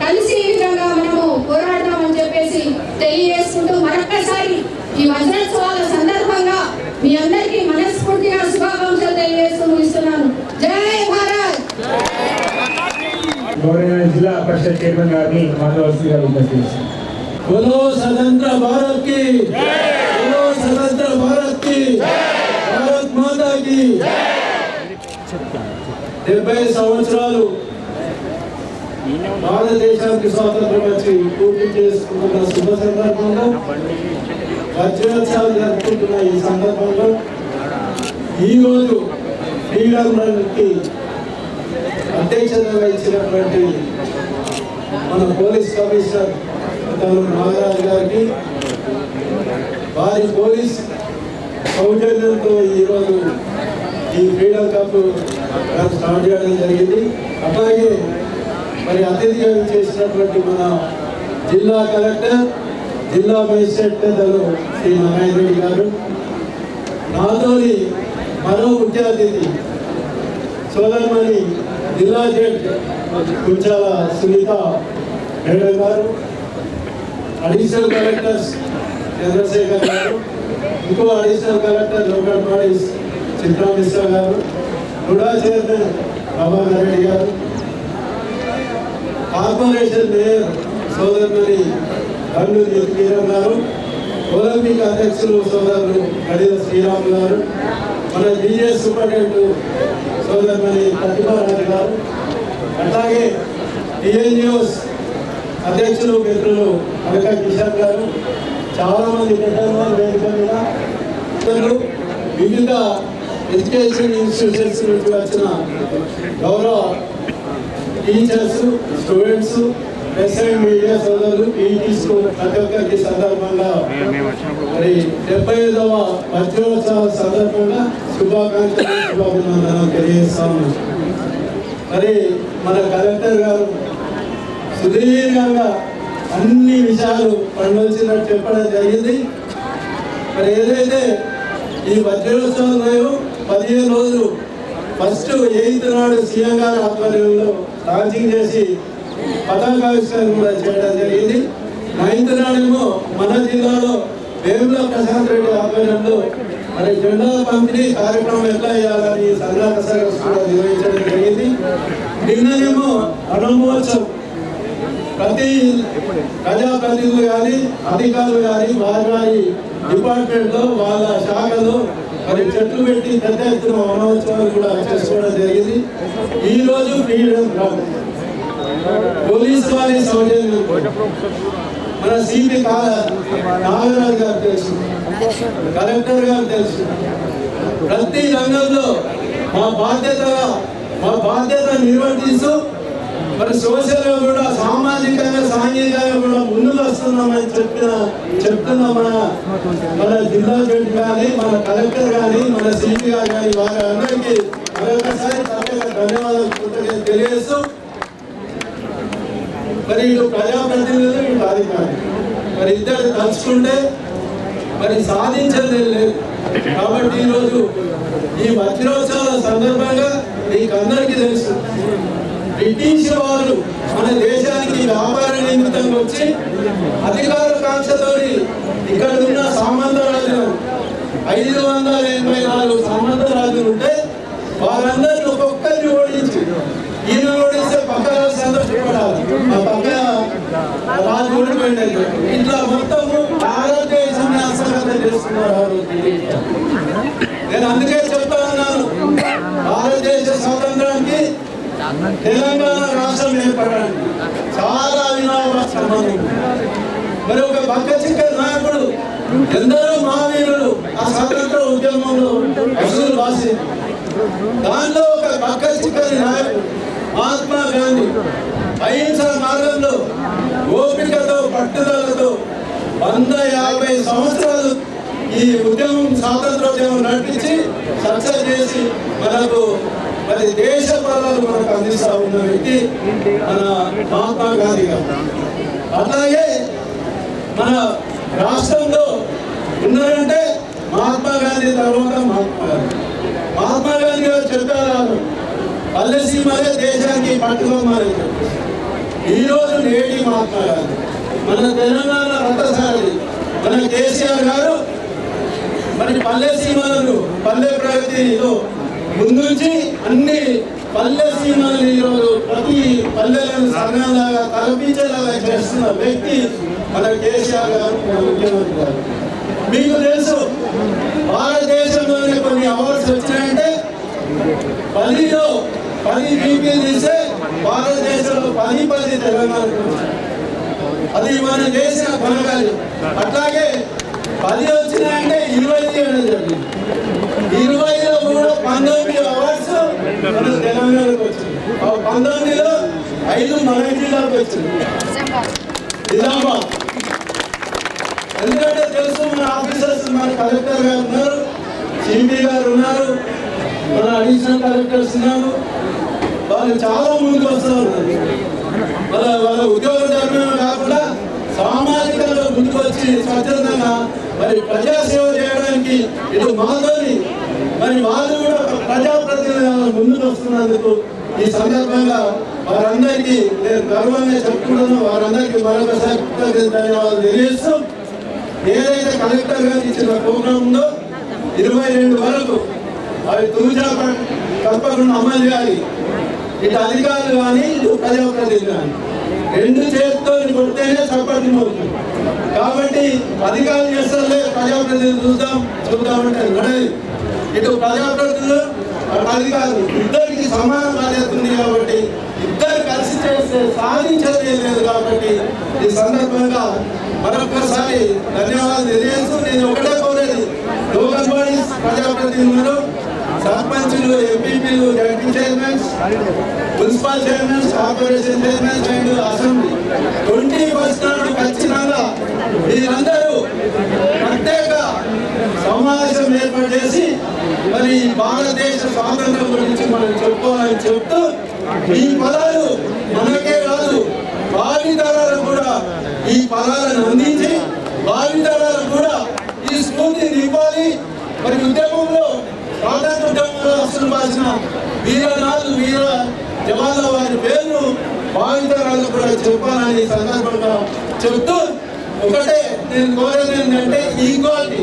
కలిసి ఈ విధంగా మనము పోరాడదామని చెప్పేసి తెలియజేసుకుంటూ మరొక్కసారి ఈ వజ్రోత్సవాల సందర్భంగా మీ అందరికీ మనస్ఫూర్తిగా శుభాకాంక్షలు తెలియజేస్తూ ముగిస్తున్నాను. జై భారత్. గౌరవ జిల్లా పరిషత్ చైర్మన్ గారిని మాధవల్సిగా విజ్ఞప్తి చేశారు. बोलो स्वतंत्र भारत की, बोलो स्वतंत्र भारत की, भारत माता की 70 సంవత్సరాలు భారతదేశానికి స్వాతంత్రం వచ్చి పూర్తి చేసుకుంటున్న శుభ సందర్భంలో వజ్రోత్సవాలు జరుపుకుంటున్న ఈ సందర్భంలో ఈరోజు ఫ్రీడమ్ రన్కి అధ్యక్షత వహించినటువంటి మన పోలీస్ కమిషనర్ నాగరాజు గారికి వారి పోలీస్ సౌజన్యంతో ఈరోజు ఈ ఫ్రీడమ్ కప్ స్టార్ట్ చేయడం జరిగింది. అట్లాగే మరి అతిథిగా చేసినటువంటి మన జిల్లా కలెక్టర్, జిల్లా మేజిస్ట్రేట్ పెద్దలు శ్రీ నారాయణ రెడ్డి గారు, నాతోని మరో ముఖ్య అతిథి సోదరుమణి జిల్లా జడ్జ్ కుంచాల సునీత మేడం గారు, అడిషనల్ కలెక్టర్స్ చంద్రశేఖర్ గారు, ఇంకో additional collector local bodies Chitra Mishra గారు, కూడా చైర్మన్ ప్రభాకర్ రెడ్డి గారు, కార్పొరేషన్ మేయర్ సోదరుమణి గండు కిరణ్ గారు, ఒలింపిక్ అధ్యక్షులు సోదరులు గడిల శ్రీరామ్ గారు, మన బిజిఎస్ సూపరింటెండెంట్ సోదరుమణి ప్రతిభారాజు గారు, అట్లాగే టీఎన్జిఓస్ అధ్యక్షులు మిత్రులు అలక కిషోర్ గారు, చాలా మంది పెద్దలు వేదిక మీద వివిధ ఎడ్యుకేషన్ ఇన్స్టిట్యూషన్స్ నుంచి వచ్చిన గౌరవ teachers, students, press and media సోదరులు, పీఈటీస్ ప్రతి ఒక్కరికి సందర్భంగా మరి 75వ వజ్రోత్సవ సందర్భంగా శుభాకాంక్షలు, శుభాభినందనలు తెలియజేస్తాము. మరి మన కలెక్టర్ గారు సుదీర్ఘంగా అన్ని విషయాలు పండొచ్చినట్టు చెప్పడం జరిగింది. మరి ఏదైతే ఈ వజ్రోత్సవం 15 రోజులు ఫస్ట్ 8th నాడు సీఎం గారి ఆధ్వర్యంలో లాంచింగ్ చేసి పతాకావిష్కరణ కూడా చేయడం జరిగింది. 9th నాడేమో మన జిల్లాలో వేముల ప్రశాంత్ రెడ్డి ఆధ్వర్యంలో మరి జెండా పంపిణీ కార్యక్రమం ఎట్లా చేయాలని సంఘాత సర్వీస్ కూడా నిర్వహించడం జరిగింది. నిన్ననేమో అన్నమోత్సవం ప్రతి ప్రజాప్రతినిధులు కానీ అధికారులు కానీ వారి డిపార్ట్మెంట్లో వాళ్ళ శాఖలో మరి చెట్లు పెట్టి పెద్ద ఎత్తున వనోత్సవాలు కూడా చేసుకోవడం జరిగింది. ఈరోజు ఫ్రీడమ్ రన్ పోలీసు వారి సౌజన్యం మన సిపి నాగరాజు గారు తెలుసు, కలెక్టర్ గారు తెలుసు. ప్రతి రంగంలో మా బాధ్యత నిర్వర్తిస్తూ మరి సోషల్గా కూడా సామాజికంగా సాంఘికంగా కూడా ముందుకు వస్తున్నామని చెప్తున్న మన జిల్లా జడ్జి కానీ, మన కలెక్టర్ కానీ, మన సిపి గారు కానీ వారి అందరికీ మరొకసారి తప్పక ధన్యవాదాలు తెలియజేస్తూ మరి ఇటు ప్రజాప్రతినిధులు, ఇటు అధికారులు మరి ఇద్దరు తలుచుకుంటే మరి సాధించేది లేదు. కాబట్టి ఈరోజు ఈ వజ్రోత్సవాల సందర్భంగా మీకు అందరికీ తెలుసు, బ్రిటిష్ వారు మన దేశానికి వ్యాపార నిమిత్తంగా వచ్చి అధికార కాంక్షతోని ఇక్కడ ఉన్న సామంత రాజులు 584 సామంత రాజులు ఉంటే వారందరినీ ఒక్కొక్కరిని ఓడించి ఈయన ఓడిస్తే పక్క రాజు సంతోషపడాలి, ఆ పక్క రాజు ఓడిపోయింది. ఇట్లా మొత్తము భారతదేశాన్ని అసలు చేస్తున్నారు. నేను అందుకే చెప్తా ఉన్నాను, భారతదేశ స్వాతంత్రానికి తెలంగాణ రాష్ట్రం ఏర్పడడానికి చాలా అవినాభావ సంబంధం. మరి ఒక పక్క చిక్క నాయకుడు, ఎందరో మహావీరులు ఆ స్వాతంత్ర ఉద్యమంలో అసలు వాసి, దానిలో ఒక పక్క చిక్కని నాయకుడు మహాత్మా గాంధీ అహింస మార్గంలో ఓపికతో పట్టుదలతో 150 సంవత్సరాలు ఈ ఉద్యమం స్వాతంత్రోద్యమం నడిపించి సక్సెస్ చేసి మనకు మరి దేశ ఫలాలు మనకు అందిస్తూ ఉన్న వ్యక్తి మన మహాత్మా గాంధీ గారు. అలాగే మన రాష్ట్రంలో ఉన్నారంటే మహాత్మా గాంధీ తర్వాత మహాత్మా గాంధీ గారు చెప్పారు, పల్లెసీమలే దేశానికి పట్టుకోమని. ఈరోజు నేటి మహాత్మా గాంధీ మన తెలంగాణ రథసారథి మన కేసీఆర్ గారు మరి పల్లెసీమలను పల్లె ప్రగతిలో ముందుంచి అన్ని పల్లె సీమలను ఈరోజు ప్రతి పల్లెలను సంఘంలాగా కల్పించేలాగా చేస్తున్న వ్యక్తి మన కేసీఆర్ గారు, మన ముఖ్యమంత్రి గారు. మీకు తెలుసు భారతదేశంలోనే కొన్ని అవార్డ్స్ వచ్చినాయంటే 10లో 10 బీపీలు తీస్తే భారతదేశంలో 10 తెలంగాణకు. అది మనం చేసిన కొనగాలి. అట్లాగే 10 వచ్చినాయంటే 20 చేయడం జరిగింది. 20లో కూడా 19 అవార్డ్స్ మన తెలంగాణకు వచ్చింది. 19లో 5 మన జిల్లాకు వచ్చింది, నిజామాబాద్. ఎందుకంటే తెలుసు మన ఆఫీసర్స్, మన కలెక్టర్ గారు ఉన్నారు, సిపి గారు ఉన్నారు, మన అడిషనల్ కలెక్టర్స్ ఉన్నారు. వాళ్ళు చాలా ముందుకు వస్తూ ఉన్నారు. వాళ్ళ ఉద్యోగ ధర్మమే కాకుండా సామాజికంగా ముందుకు వచ్చి స్వచ్ఛందంగా మరి ప్రజాసేవ చేయడానికి ఇటు మాతోని మరి వాళ్ళు కూడా ప్రజాప్రతినిధులు ముందుకు వస్తున్నందుకు ఈ సందర్భంగా వారందరికీ నేను గర్వంగా చెప్పుకుంటున్నాను. వారందరికీ మరొకసారి ధన్యవాదాలు తెలియజేస్తూ, ఏదైతే కలెక్టర్ గారు ఇచ్చిన ప్రోగ్రాం ఉందో 22 వరకు అవి తూచా తప్పకుండా అమలు చేయాలి. ఇటు అధికారులు కానీ ఇటు ప్రజాప్రతినిధులు కానీ 2 చేతితో కొడితేనే చప్పట్లు అవుతుంది. కాబట్టి అధికారులు చేస్తారులే, ప్రజాప్రతినిధులు చూద్దామంటే నడది. ఇటు ప్రజాప్రతినిధులు అధికారులు ఇద్దరికి సమాన బాధ్యత ఉంది. కాబట్టి ఇద్దరు కలిసి చేస్తే సాధించేది లేదు. కాబట్టి ఈ సందర్భంగా మరొకసారి ధన్యవాదాలు తెలియజేస్తూ, నేను ఒకటే కోరేది, లోకల్ బాడీస్ ప్రజాప్రతినిధులు, సర్పంచులు, ఎంపీపీలు, ZP chairmans, municipal chairmans, corporation chairmans and assembly 21st నాడు ఖచ్చితంగా మీరందరూ ప్రత్యేక సమావేశం ఏర్పాటు చేసి మరి భారతదేశ స్వాతంత్రం గురించి మనం చెప్పుకోవాలని చెప్తూ, ఈ ఫలాలు మనకే కాదు భావితరాలకు కూడా ఈ ఫలాలను అందించి భావితరాలకు కూడా ఈ స్ఫూర్తిని నింపాలి. మరి ఉద్యమంలో స్వాతంత్ర ఉద్యమంలో అసలు బాసిన వీరనాథు, వీర జవాన్ల వారి పేర్లు భావితరాలకు కూడా చెప్పాలని సందర్భంగా చెప్తూ, ఒకటే నేను కోరేది ఏంటంటే ఈక్వాలిటీ.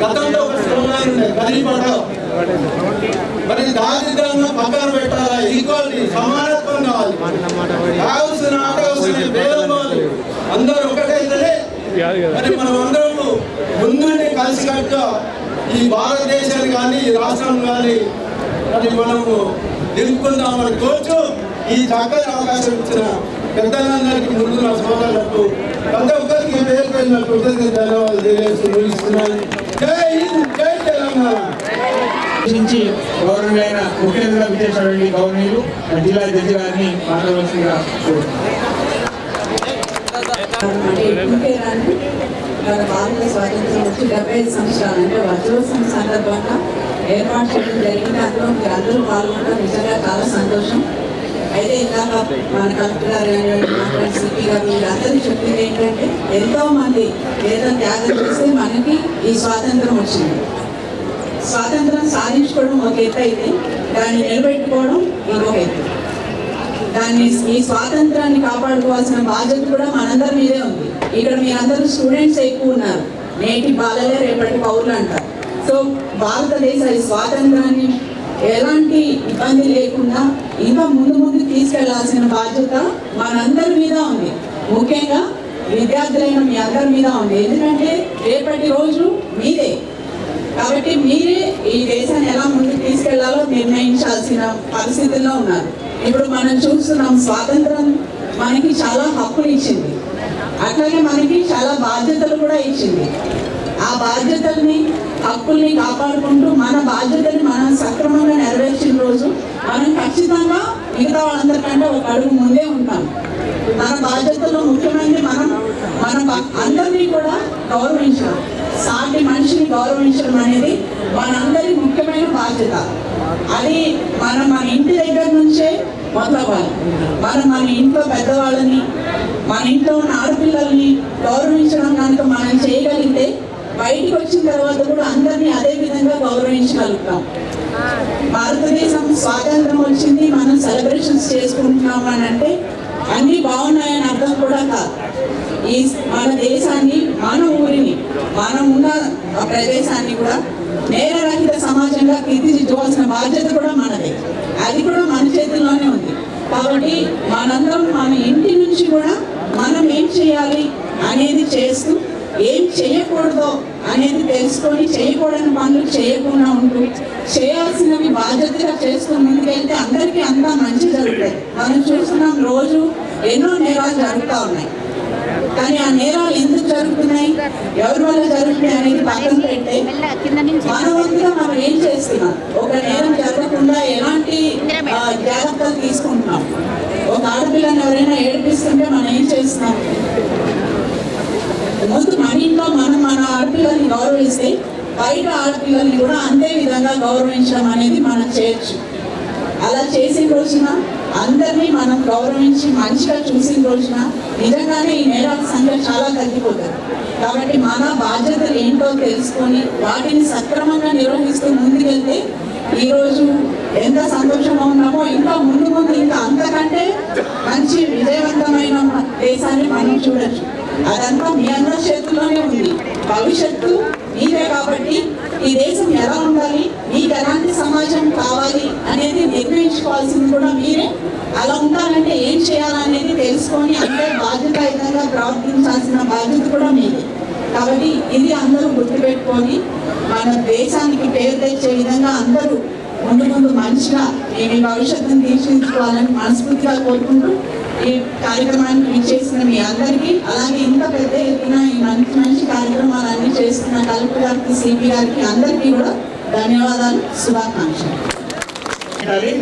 గతంలో ఒక స్లోగాన్ ఉండే గరీబ్ హఠావ్, మరి దారిద్ర్యాన్ని పక్కన పెట్టాలా, ఈక్వాలిటీ సమానత్వం కావాలి, కావాల్సిన ఆటవలసిన భేదమాలు అందరూ ఒకటైతేనే మరి మనం అందరము ముందుండి కలిసికట్టుగా ఈ భారతదేశాన్ని కానీ ఈ రాష్ట్రం కానీ మరి మనము నిలుపుకుందామని కోరుచు, ఈ చక్కని అవకాశం ఇచ్చిన పెద్దలందరికీ ముందు నా సోదరులకు ప్రతి ఒక్కరికి పేరు పేరున కృతజ్ఞతలు ధన్యవాదాలు తెలియజేస్తున్నాను. జై హింద్, జై తెలంగాణ. నుంచి గౌరవమైన ముఖ్యంగా విజేసినటువంటి గౌరవనీయులు జిల్లా జడ్జి గారిని మాట్లాడవలసిందిగా మన భారత స్వాతంత్రం వచ్చి 75 సంవత్సరాలు అంటే వజ్రోత్సవం సందర్భంగా ఏర్పాటు చేయడం జరిగింది. అందులో మీరు అందరూ పాల్గొనడం నిజంగా చాలా సంతోషం. అయితే ఇందాక మన కలెక్టర్ గారు కానీ సిపి గారు వీళ్ళందరూ చెప్పింది ఏంటంటే, ఎంతో మంది ఏదో త్యాగం చేస్తే మనకి ఈ స్వాతంత్రం వచ్చింది. స్వాతంత్రం సాధించుకోవడం ఒక ఎత్తు అయితే దాన్ని నిలబెట్టుకోవడం ఇంకొక ఎత్తు. దాన్ని ఈ స్వాతంత్రాన్ని కాపాడుకోవాల్సిన బాధ్యత కూడా మనందరి మీదే ఉంది. ఇక్కడ మీరందరూ స్టూడెంట్స్ ఎక్కువ ఉన్నారు. నేటి బాలలే రేపటి పౌరులు అంటారు. సో భారతదేశ ఈ స్వాతంత్రాన్ని ఎలాంటి ఇబ్బంది లేకుండా ఇంకా ముందు తీసుకెళ్లాల్సిన బాధ్యత మనందరి మీద ఉంది. ముఖ్యంగా విద్యార్థులైన మీ అందరి మీద ఉంది. ఎందుకంటే రేపటి రోజు మీదే. కాబట్టి మీరే ఈ దేశాన్ని ఎలా ముందుకు తీసుకెళ్లాలో నిర్ణయించాల్సిన పరిస్థితుల్లో ఉన్నారు. ఇప్పుడు మనం చూస్తున్నాం, స్వాతంత్రం మనకి చాలా హక్కులు ఇచ్చింది, అట్లాగే మనకి చాలా బాధ్యతలు కూడా ఇచ్చింది. ఆ బాధ్యతల్ని, హక్కుల్ని కాపాడుకుంటూ మన బాధ్యతని మనం సక్రమంగా నెరవేర్చిన రోజు మనం ఖచ్చితంగా మిగతా వాళ్ళందరికంటే ఒక అడుగు ముందే ఉంటాం. మన బాధ్యతల్లో ముఖ్యమైనది మనం అందరినీ కూడా గౌరవించాలి. సాటి మనిషి గౌరవించడం అనేది మనందరి ముఖ్యమైన బాధ్యత. అది మన ఇంటి దగ్గర నుంచే మొదలవ్వాలి. మన ఇంట్లో పెద్దవాళ్ళని, మన ఇంట్లో ఉన్న ఆడపిల్లల్ని గౌరవించడం కనుక మనం చేయగలిగితే బయటికి వచ్చిన తర్వాత కూడా అందరినీ అదే విధంగా గౌరవించగలుగుతాం. భారతదేశం స్వాతంత్రం వచ్చింది, మనం సెలబ్రేషన్స్ చేసుకుంటున్నాం అని అంటే అన్నీ బాగున్నాయని అర్థం కూడా కాదు. ఈ మన దేశాన్ని, మన ఊరిని, మనం ఉన్న ప్రదేశాన్ని కూడా నేరరహిత సమాజంగా తీర్చిదిద్దాల్సిన బాధ్యత కూడా మనదే. అది కూడా మన చేతుల్లోనే ఉంది. కాబట్టి మనందరం మన ఇంటి నుంచి కూడా మనం ఏం చేయాలి అనేది చేస్తూ, ఏం చేయకూడదో అనేది తెలుసుకొని చేయకూడని పనులు చేయకుండా ఉంటూ చేయాల్సినవి బాధ్యతగా చేస్తూ ముందుకెళ్తే అందరికీ అంతా మంచి జరుగుతాయి. మనం చూస్తున్నాం రోజు ఎన్నో నేరాలు జరుగుతూ ఉన్నాయి. కానీ ఆ నేరాలు ఎందుకు జరుగుతున్నాయి, ఎవరి వల్ల జరుగుతున్నాయి అనేది పక్కన పెడితే మన వంతుగా మనం ఏం చేస్తున్నాం, ఒక నేరం జరగకుండా ఎలాంటి జాగ్రత్తలు తీసుకుంటున్నాం. ఒక ఆడపిల్లని ఎవరైనా ఏడిపిస్తుంటే మనం ఏం చేస్తున్నాం, ముందు మన ఇంట్లో మన ఆడపిల్లల్ని గౌరవిస్తే బయట ఆడపిల్లల్ని కూడా అంతే విధంగా గౌరవించడం అనేది మనం చేయొచ్చు. అలా చేసిన రోజున అందరినీ మనం గౌరవించి మంచిగా చూసిన రోజున నిజంగానే ఈ నేరాల సంఖ్య చాలా తగ్గిపోతుంది. కాబట్టి మన బాధ్యతలు ఏంటో తెలుసుకొని వాటిని సక్రమంగా నిర్వహిస్తూ ముందుకెళ్తే ఈరోజు ఎంత సంతోషంగా ఉన్నామో ఇంకా ముందు ఇంకా అంతకంటే మంచి విజయవంతమైన దేశాన్ని మనం చూడొచ్చు. అదంతా మీ అందరి చేతుల్లోనే ఉంది. భవిష్యత్తు మీరే కాబట్టి ఈ దేశం ఎలా ఉండాలి, మీకు ఎలాంటి సమాజం కావాలి అనేది నిర్ణయించుకోవాల్సింది కూడా మీరే. అలా ఉండాలంటే ఏం చేయాలనేది తెలుసుకొని అందరూ బాధ్యతాయుతంగా ప్రవర్తించాల్సిన బాధ్యత కూడా మీదే. కాబట్టి ఇది అందరూ గుర్తుపెట్టుకొని మన దేశానికి పేరు తెచ్చే విధంగా అందరూ ముందు మంచిగా మీ భవిష్యత్తును తీర్చిదిద్దుకోవాలని మనస్ఫూర్తిగా కోరుకుంటూ ఈ కార్యక్రమానికి విచ్చేసిన మీ అందరికీ, అలాగే ఇంత పెద్ద ఎత్తున ఈ మంచి కార్యక్రమాలన్నీ చేస్తున్న కలెక్టర్ గారికి, సిపి గారికి అందరికీ కూడా ధన్యవాదాలు, శుభాకాంక్షలు.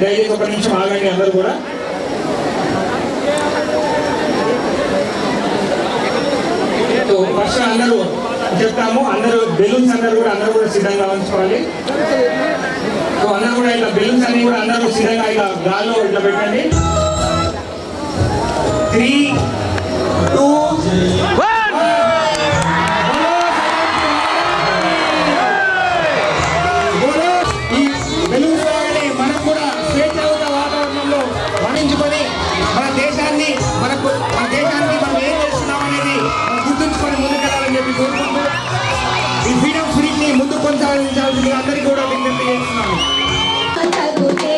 దయచేసి ఒక నిమిషం ఆగండి అందరూ కూడా. ఫస్ట్ అందరూ చెప్తాము, అందరూ బెలూన్స్ అందరూ కూడా సిద్ధంగా ఉంచుకోవాలి. సో అందరూ కూడా ఇట్లా బెలూన్స్ అన్ని కూడా అందరూ సిద్ధంగా ఇట్లా గాల్లో ఇట్లా పెట్టండి. 3, 2, 1. ఈ బెలూన్స్ వాడిని మనం కూడా స్వేచ్ఛాయుత వాతావరణంలో వణించుకొని మన దేశానికి మనం ఏం చేస్తున్నాం అనేది గుర్తుంచుకొని ముందుకెళ్ళాలని చెప్పి కోరుకుంటూ ఈ ఫ్రీడమ్ స్పీచ్ని ముందుకు కొనసాగించాల్సింది అందరికీ కూడా విజ్ఞప్తి చేస్తున్నాను. మంగళ భూమికి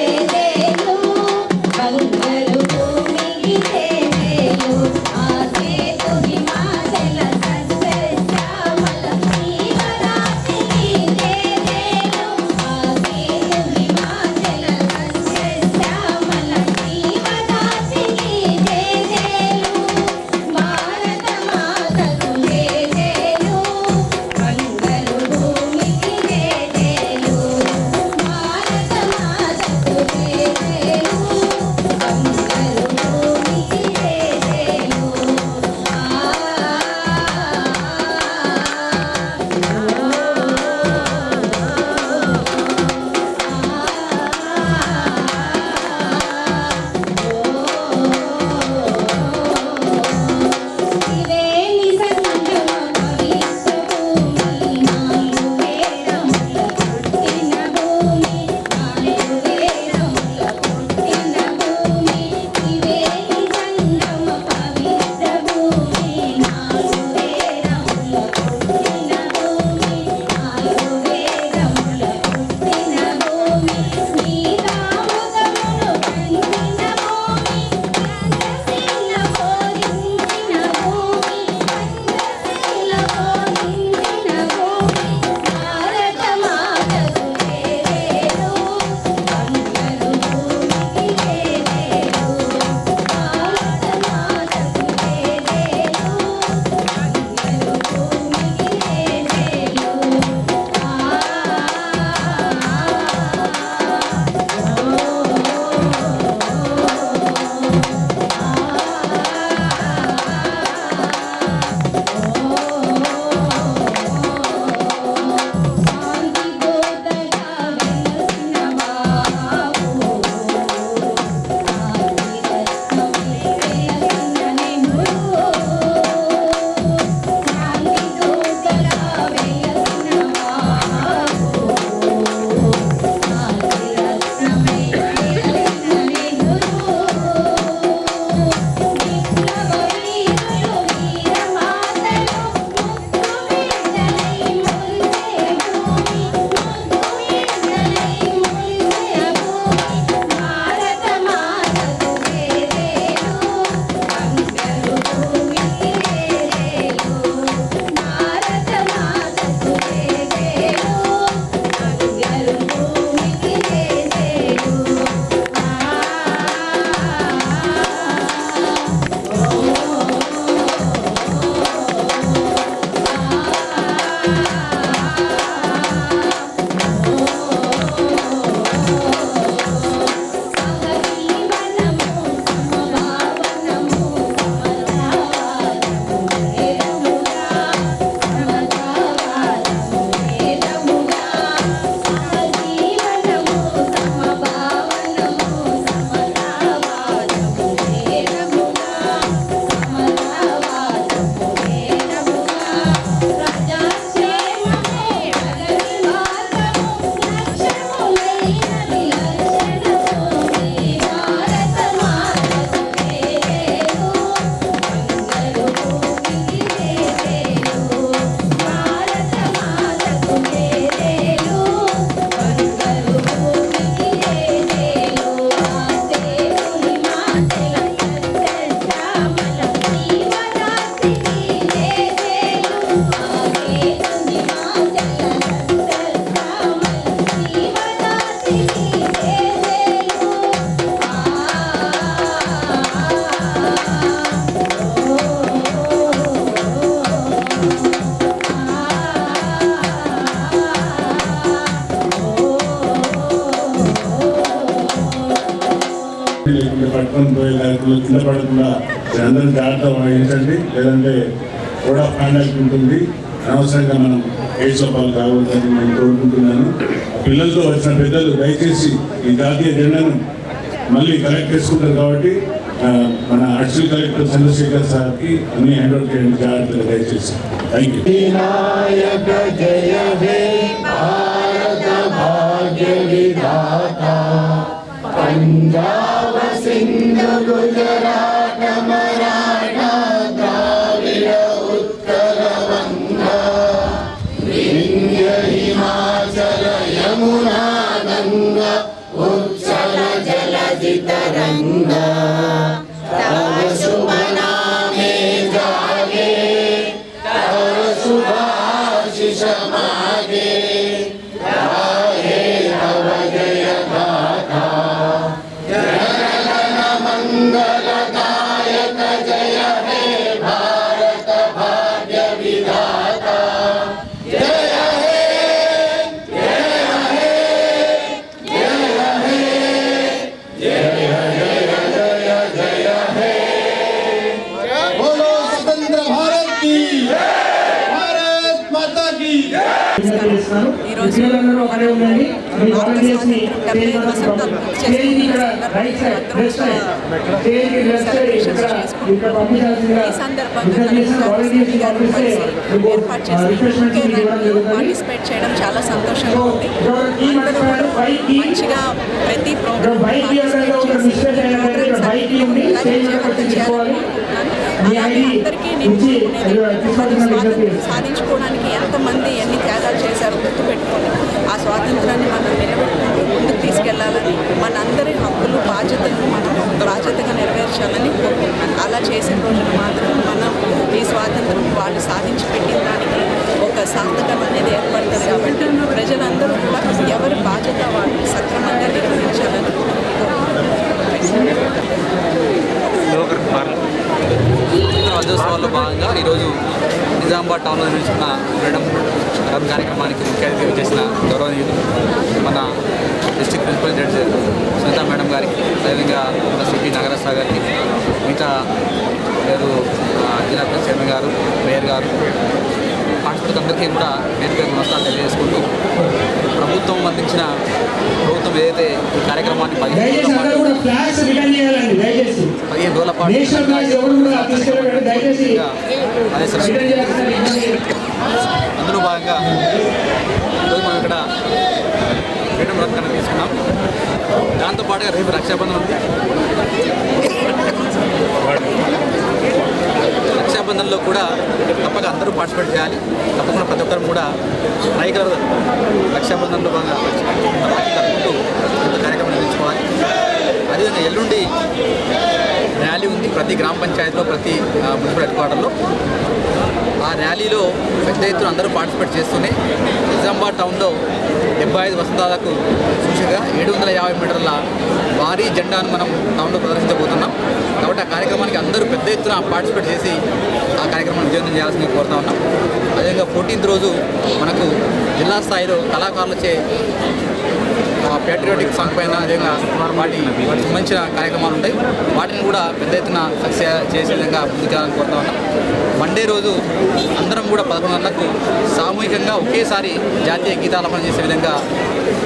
దాంట్లో కింద పడకుండా అందరూ జాగ్రత్త వహించండి, లేదంటే కోడ్ ఆఫ్ కాండక్ట్ ఉంటుంది. అనవసరంగా మనం కేసుల పాలు కావద్దని నేను కోరుకుంటున్నాను. పిల్లలతో వచ్చిన పెద్దలు దయచేసి ఈ జాతీయ జెండాను మళ్ళీ కలెక్ట్ చేసుకుంటారు కాబట్టి మన అడిషనల్ కలెక్టర్ చంద్రశేఖర్ సార్కి అన్ని హ్యాండ్ ఓవర్ చేయండి జాగ్రత్తగా దయచేసి. Thank you. వినాయక జయ హే భారత భాగ్య విధాత పంజాబ సింధు గుజరాత మరాఠా ద్రావిడ ఉత్తర వంగ వింధ్య హిమాచల యమునా గంగ ఉత్సల జలధి తరంగ తవ శుభ నామే జాగే తవ శుభాశిష మాగే గాయే తవ జయ గాథా జనగణ మంగళదాయక జయ హే భారత భాగ్య విధాత జయ హే జయ హే జయ హే జయ జయ జయ జయ హే. बोलो स्वतंत्र भारत की भारत माता की పిల్లలందరూ అక్కడే ఉండండి. మీ వాలంటీర్స్ ని స్టేజ్ ఇక్కడ right side left side stage left side ఇక్కడ పంపించాల్సిందిగా వాలంటీర్స్ పంపిస్తే రిఫ్రెష్మెంట్ ఇవ్వడం జరుగుతుంది. పార్టిసిపేట్ చేయడం చాలా సంతోషంగా ఉంది. మంచిగా ప్రతి అందరికీ సాధించుకోవడానికి ఎంతమంది ఎన్ని త్యాగాలు చేశారో గుర్తుపెట్టుకొని ఆ స్వాతంత్రాన్ని మనం నిలబెట్టుకుంటూ ముందుకు తీసుకెళ్లాలని, మనందరి హక్కులు బాధ్యతలను మనం బాధ్యతగా నెరవేర్చాలని కోరుకుంటున్నాను. అలా చేసిన రోజున మాత్రం మనం ఈ స్వాతంత్రం వాళ్ళు సాధించి పెట్టిన దానికి ఒక సార్థకం అనేది ఏర్పడుతుంది. కాబట్టి ప్రజలందరూ కూడా ఎవరి బాధ్యత వాళ్ళు సక్రమంగా నిర్వహించాలని రాజ్యోత్సవాల్లో భాగంగా ఈరోజు నిజామాబాద్ టౌన్లో నిర్వహించిన ఫ్రీడమ్ రన్ కార్యక్రమానికి ముఖ్య అతిథి చేసిన గౌరవనీయులు మన district principal judge Sunita madam గారికి, అదేవిధంగా మన సిపి నాగరాజ గారికి, మిగతా పేరు జిల్లా చైర్మన్ గారు, మేయర్ గారు, పార్టిసిపేట్ అందరికీ కూడా పేరు పేరు నమస్కారం తెలియజేసుకుంటూ ప్రభుత్వం ఏదైతే ఈ కార్యక్రమాన్ని 15 రోజుల పాటు అందులో భాగంగా ఈరోజు మనం ఇక్కడ ఫ్రీడమ్ రన్ కన్నా తీసుకున్నాం. దాంతోపాటుగా రేపు రక్షాబంధన్ ఉంది. రక్షాబంధన్లో కూడా తప్పక అందరూ పార్టిసిపేట్ చేయాలి. తప్పకుండా ప్రతి ఒక్కరు కూడా రైతుల రక్షాబంధన్లో భాగంగా రాఖీ కట్టుకుంటూ ఇంత కార్యక్రమం నిర్వహించుకోవాలి. అదేవిధంగా ఎల్లుండి ర్యాలీ ఉంది ప్రతి గ్రామ పంచాయతీలో, ప్రతి మున్సిపల్ హెడ్ క్వార్టర్లో. ఆ ర్యాలీలో పెద్ద ఎత్తున అందరూ పార్టిసిపేట్ చేస్తూనే నిజామాబాద్ టౌన్లో 75 వసంతాలకు సూచికగా 750 మీటర్ల భారీ జెండాను మనం టౌన్లో ప్రదర్శించబోతున్నాం. కాబట్టి ఆ కార్యక్రమానికి అందరూ పెద్ద ఎత్తున పార్టిసిపేట్ చేసి ఆ కార్యక్రమాన్ని విజయవంతం చేయాల్సిందిగా కోరుతా ఉన్నాం. అదేవిధంగా 14th రోజు మనకు జిల్లా స్థాయిలో కళాకారులచే ప్యాట్రియాటిక్ సాంగ్ పైన అదేవిధంగా వాటికి సంబంధించిన కార్యక్రమాలు ఉంటాయి. వాటిని కూడా పెద్ద ఎత్తున సక్సెస్ చేసే విధంగా ముందుకెళ్ళాలని కోరుతా ఉన్నాం. మండే రోజు అందరం కూడా 11 గంటలకు సామూహికంగా ఒకేసారి జాతీయ గీతాలపన చేసే విధంగా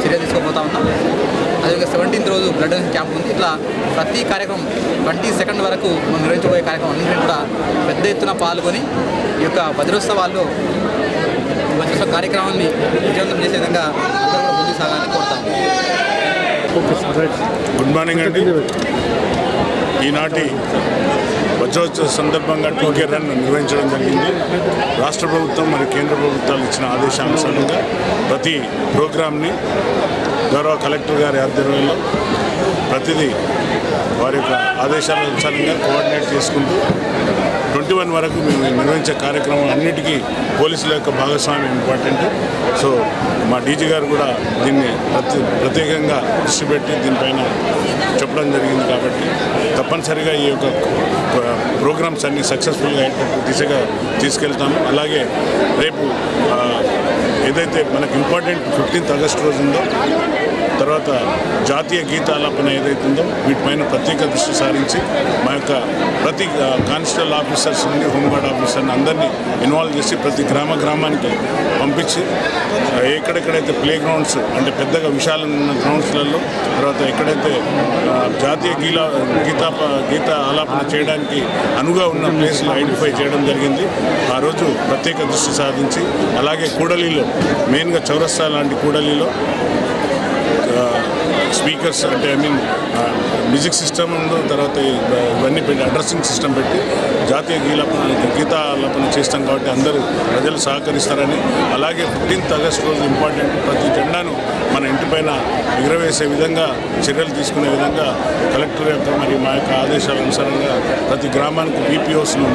చర్య తీసుకోబోతా ఉన్నాం. అదేవిధంగా 17th రోజు బ్లడ్ డొనేషన్ క్యాంప్ ఉంది. ఇట్లా ప్రతి కార్యక్రమం 22nd వరకు మనం నిర్వహించబోయే కార్యక్రమం అన్నింటినీ కూడా పెద్ద ఎత్తున పాల్గొని ఈ యొక్క వజ్రోత్సవ కార్యక్రమాన్ని విజయవంతం చేసే విధంగా అందరూ కూడా ముందుకు సాగాలని కోరుతాం. గుడ్ మార్నింగ్ అండి. ఈనాటి వజ్రోత్సవ సందర్భంగా టూకే రన్ నిర్వహించడం జరిగింది. రాష్ట్ర ప్రభుత్వం మరియు కేంద్ర ప్రభుత్వాలు ఇచ్చిన ఆదేశానుసారంగా ప్రతి ప్రోగ్రామ్ని గౌరవ కలెక్టర్ గారి ఆధ్వర్యంలో ప్రతిదీ వారి యొక్క ఆదేశాల అనుసారంగా కోఆర్డినేట్ చేసుకుంటూ 21 వరకు మేము నిర్వహించే కార్యక్రమం అన్నిటికీ పోలీసుల యొక్క భాగస్వామ్యం ఇంపార్టెంట్. సో మా డీజీ గారు కూడా దీన్ని ప్రత్యేకంగా దృష్టి పెట్టి దీనిపైన చెప్పడం జరిగింది. కాబట్టి తప్పనిసరిగా ఈ యొక్క ప్రోగ్రామ్స్ అన్ని సక్సెస్ఫుల్గా అయ్యేటట్టు దిశగా తీసుకెళ్తాము. అలాగే రేపు ఏదైతే మనకు ఇంపార్టెంట్ 15th ఆగస్ట్ రోజు ఉందో తర్వాత జాతీయ గీతాలాపన ఏదైతుందో వీటిపైన ప్రత్యేక దృష్టి సారించి మా యొక్క ప్రతి కానిస్టేబుల్ ఆఫీసర్స్ నుండి హోంగార్డ్ ఆఫీసర్ని అందరినీ ఇన్వాల్వ్ చేసి ప్రతి గ్రామానికి పంపించి ఎక్కడెక్కడైతే ప్లే గ్రౌండ్స్ అంటే పెద్దగా విశాలంగా ఉన్న గ్రౌండ్స్లలో తర్వాత ఎక్కడైతే జాతీయ గీత ఆలాపన చేయడానికి అనువుగా ఉన్న ప్లేస్లు ఐడెంటిఫై చేయడం జరిగింది. ఆ రోజు ప్రత్యేక దృష్టి సాధించి అలాగే కూడలిలో మెయిన్గా చౌరస్తా లాంటి కూడలిలో స్పీకర్స్ అంటే మ్యూజిక్ సిస్టమ్ ఉందో తర్వాత ఇవన్నీ పెట్టి అడ్రస్సింగ్ సిస్టమ్ పెట్టి జాతీయ గీతాలాపన చేస్తాం కాబట్టి అందరూ ప్రజలు సహకరిస్తారని అలాగే 15th ఆగస్ట్ రోజు ఇంపార్టెంట్ ప్రతి జెండాను మన ఇంటిపైన ఎగురవేసే విధంగా చర్యలు తీసుకునే విధంగా కలెక్టర్ యొక్క మరియు మా యొక్క ఆదేశాల అనుసారంగా ప్రతి గ్రామానికి బీపీఎస్ను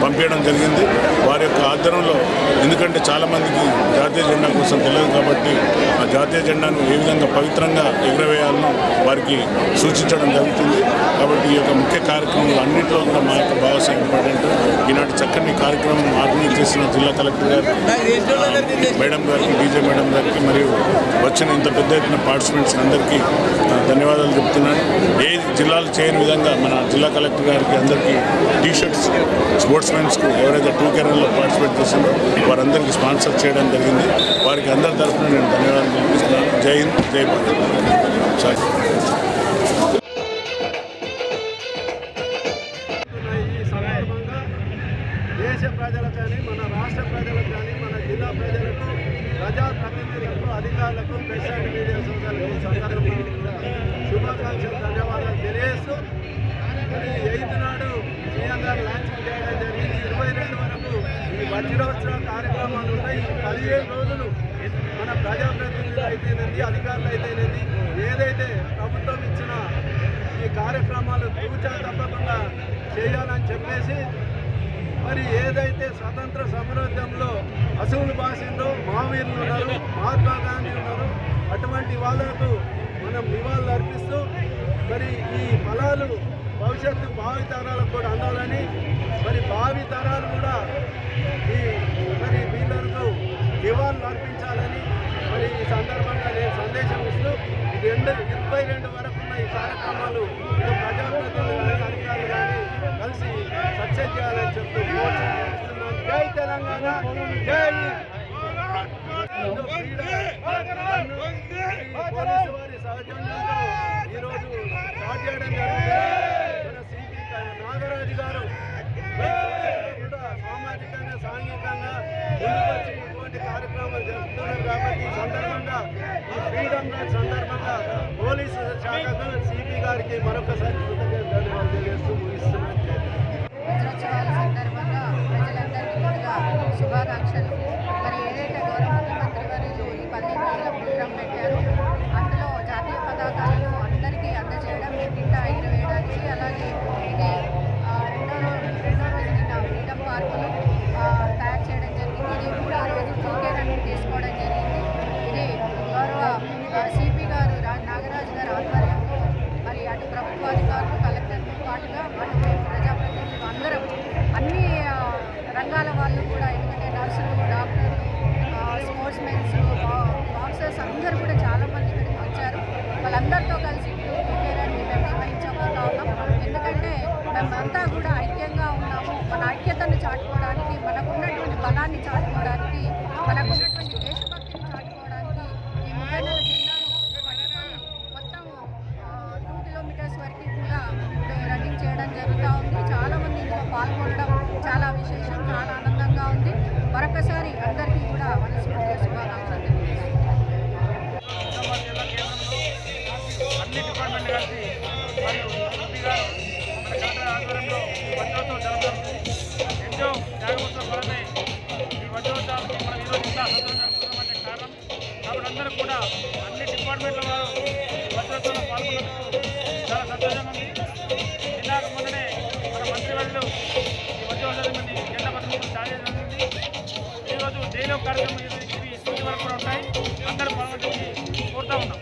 పంపించడం జరిగింది. వారి యొక్క ఆధ్వర్యంలో ఎందుకంటే చాలామందికి జాతీయ జెండా కోసం తెలియదు కాబట్టి ఆ జాతీయ జెండాను ఏ విధంగా పవిత్రంగా ఎగురవేయాలనో వారికి సూచించడం జరుగుతుంది. కాబట్టి ఈ యొక్క ముఖ్య కార్యక్రమాలు అన్నింటిలో కూడా మా యొక్క భాగస్వామ్యం ఇంపార్టెంట్. ఈనాటి చక్కని కార్యక్రమం ఆర్గనైజ్ చేసిన జిల్లా కలెక్టర్ గారికి, మేడం గారికి, డీజే మేడం గారికి మరియు వచ్చిన ఇంత పెద్ద ఎత్తున పార్టిసిపెంట్స్ అందరికీ ధన్యవాదాలు చెప్తున్నాను. ఏ జిల్లాలు చేయని విధంగా మన జిల్లా కలెక్టర్ గారికి అందరికీ టీషర్ట్స్ స్పోర్ట్స్ మెన్స్కు ఎవరైతే 2K-రన్లో పార్టిసిపేట్ చేశారో వారందరికీ స్పాన్సర్ చేయడం జరిగింది. వారికి అందరి తరఫున నేను ధన్యవాదాలు తెలిపిస్తున్నాను. జై హింద్, జై భారత్. సార్ దేశ ప్రజలకు కానీ మన రాష్ట్ర ప్రజలకు కానీ మన జిల్లా ప్రజలకు ప్రజాప్రతినిధులకు అధికారులకు ప్రెస్ అండ్ మీడియా సోదరులకు ఈ సందర్భంగా శుభాకాంక్షలు ధన్యవాదాలు తెలియజేస్తూ 8th నాడు సీఎం గారు లాంచింగ్ చేయడం జరిగింది. 22 వరకు ఈ వజ్రోత్సవ కార్యక్రమాలు ఉన్నాయి. 15 రోజులు మన ప్రజాప్రతినిధులు అయితేనేది అధికారులు అయితేనేది ఏదైతే ప్రభుత్వం ఇచ్చిన ఈ కార్యక్రమాలు తూచా తప్పకుండా చేయాలని చెప్పేసి మరి ఏదైతే స్వతంత్ర సమరోద్యమంలో అసువులు బాసిందో మహావీరులు ఉన్నారు, మహాత్మా గాంధీ ఉన్నారు, అటువంటి వాళ్ళకు మనం నివాళులు అర్పిస్తూ మరి ఈ ఫలాలు భవిష్యత్తు భావితరాలకు కూడా అందాలని మరి భావితరాలు కూడా మరి వీళ్ళకు నివాళులు అర్పించాలని మరి ఈ సందర్భంగా నేను సందేశం ఇస్తూ 22 వరకు ఉన్న ఈ కార్యక్రమాలు ప్రజాప్రతినిధులు అధికారులు కానీ కలిసి సక్సెస్ చేయాలని చెప్తూ కోరుతున్నాను. జై తెలంగాణ, జై పోలీసు వారి సహజంతో ఈరోజు స్టార్ట్ చేయడం జరుగుతుంది. మన సిపి నాగరాజు గారు కూడా సామాజికంగా సాంఘికంగా ముందుకొచ్చి ఇటువంటి కార్యక్రమాలు జరుపుతున్నారు కాబట్టి ఈ సందర్భంగా ఈ ఫ్రీడమ్ డే సందర్భంగా పోలీసు శాఖకు సిపి గారికి మరొకసారి ధన్యవాదాలు తెలియజేస్తూ ముగిస్తున్నాను. వజ్రోత్సవాల సందర్భంగా ప్రజలందరికీ ముందుగా శుభాకాంక్షలు. మరి ఏదైతే గౌరవ ముఖ్యమంత్రి వర్యులు ఈ 15 రోజుల ప్రోగ్రాం పెట్టారో అందులో జాతీయ పతాకాలను అందరికీ అందజేయడం, ఇంటింట ఎగురవేయడానికి, అలాగే ఇది రెండో రోజు నిన్న ఫ్రీడమ్ పార్కులు తయారు చేయడం జరిగింది. ఇది 3వ రోజు 2K-రన్ తీసుకోవడం జరిగింది. ఇది గౌరవ సిపి గారు నాగరాజు గారి ఆధ్వర్యంలో మరి అటు ప్రభుత్వాధికారులు కలెక్టర్తో పాటుగా అటు ప్రజాప్రతినిధులు అందరం అన్ని రంగాల వాళ్ళు కూడా ఎందుకంటే నర్సులు, డాక్టర్లు, స్పోర్ట్స్ మెన్స్, బాక్సర్స్ అందరూ కూడా చాలామంది ఇక్కడికి వచ్చారు. వాళ్ళందరితో కలిసి 2K-రన్ని మేము నిర్వహించబోతా ఉన్నాం. ఎందుకంటే మేమంతా కూడా ఐక్యంగా ఉన్నాము. మన ఐక్యతను చాటుకోవడానికి, మనకున్నటువంటి బలాన్ని చాటుకోవడానికి, మనకున్నటువంటి దేశభక్తిని చాటుకోవడానికి ఈ 34 జెండాను పట్టుకొని మొత్తం 2 కిలోమీటర్స్ వరకు కూడా రన్నింగ్ చేయడం జరుగుతూ ఉంది. చాలామంది ఇందులో పాల్గొనడం చాలా విశేషం, చాలా ఆనందంగా ఉంది. మరొకసారి అందరికీ కూడా మనస్ఫూర్తిగా శుభాకాంక్షలు తెలియజేస్తున్నాను. అన్ని డిపార్ట్మెంట్ కలిసి మరియు ఎంపీ గారు మన కలెక్టర్ ఆధ్వర్యంలో ఈ వజ్రోత్సవం జరుగుతుంది. ఎంతో త్యాగవంతుల వలనే ఈ వజ్రోత్సవానికి మనం ఈరోజు ఇంత సంతోషం జరుపుతున్నామంటే కారణం. కాబట్టి అందరూ కూడా అన్ని డిపార్ట్మెంట్ల వారు ఈ వజ్రోత్సవంలో పాల్గొన్నందుకు చాలా సంతోషంగా ఉంది. నిన్న మొన్ననే మన మంత్రివర్యులు ఈ వజ్రోత్సవాన్ని జెండా పథకం జారీ జరిగింది. ఈరోజు జైలు కార్యక్రమం ఇవి 2 వరకు కూడా ఉంటాయి. అందరూ పాల్గొని కోరుతా ఉన్నాం.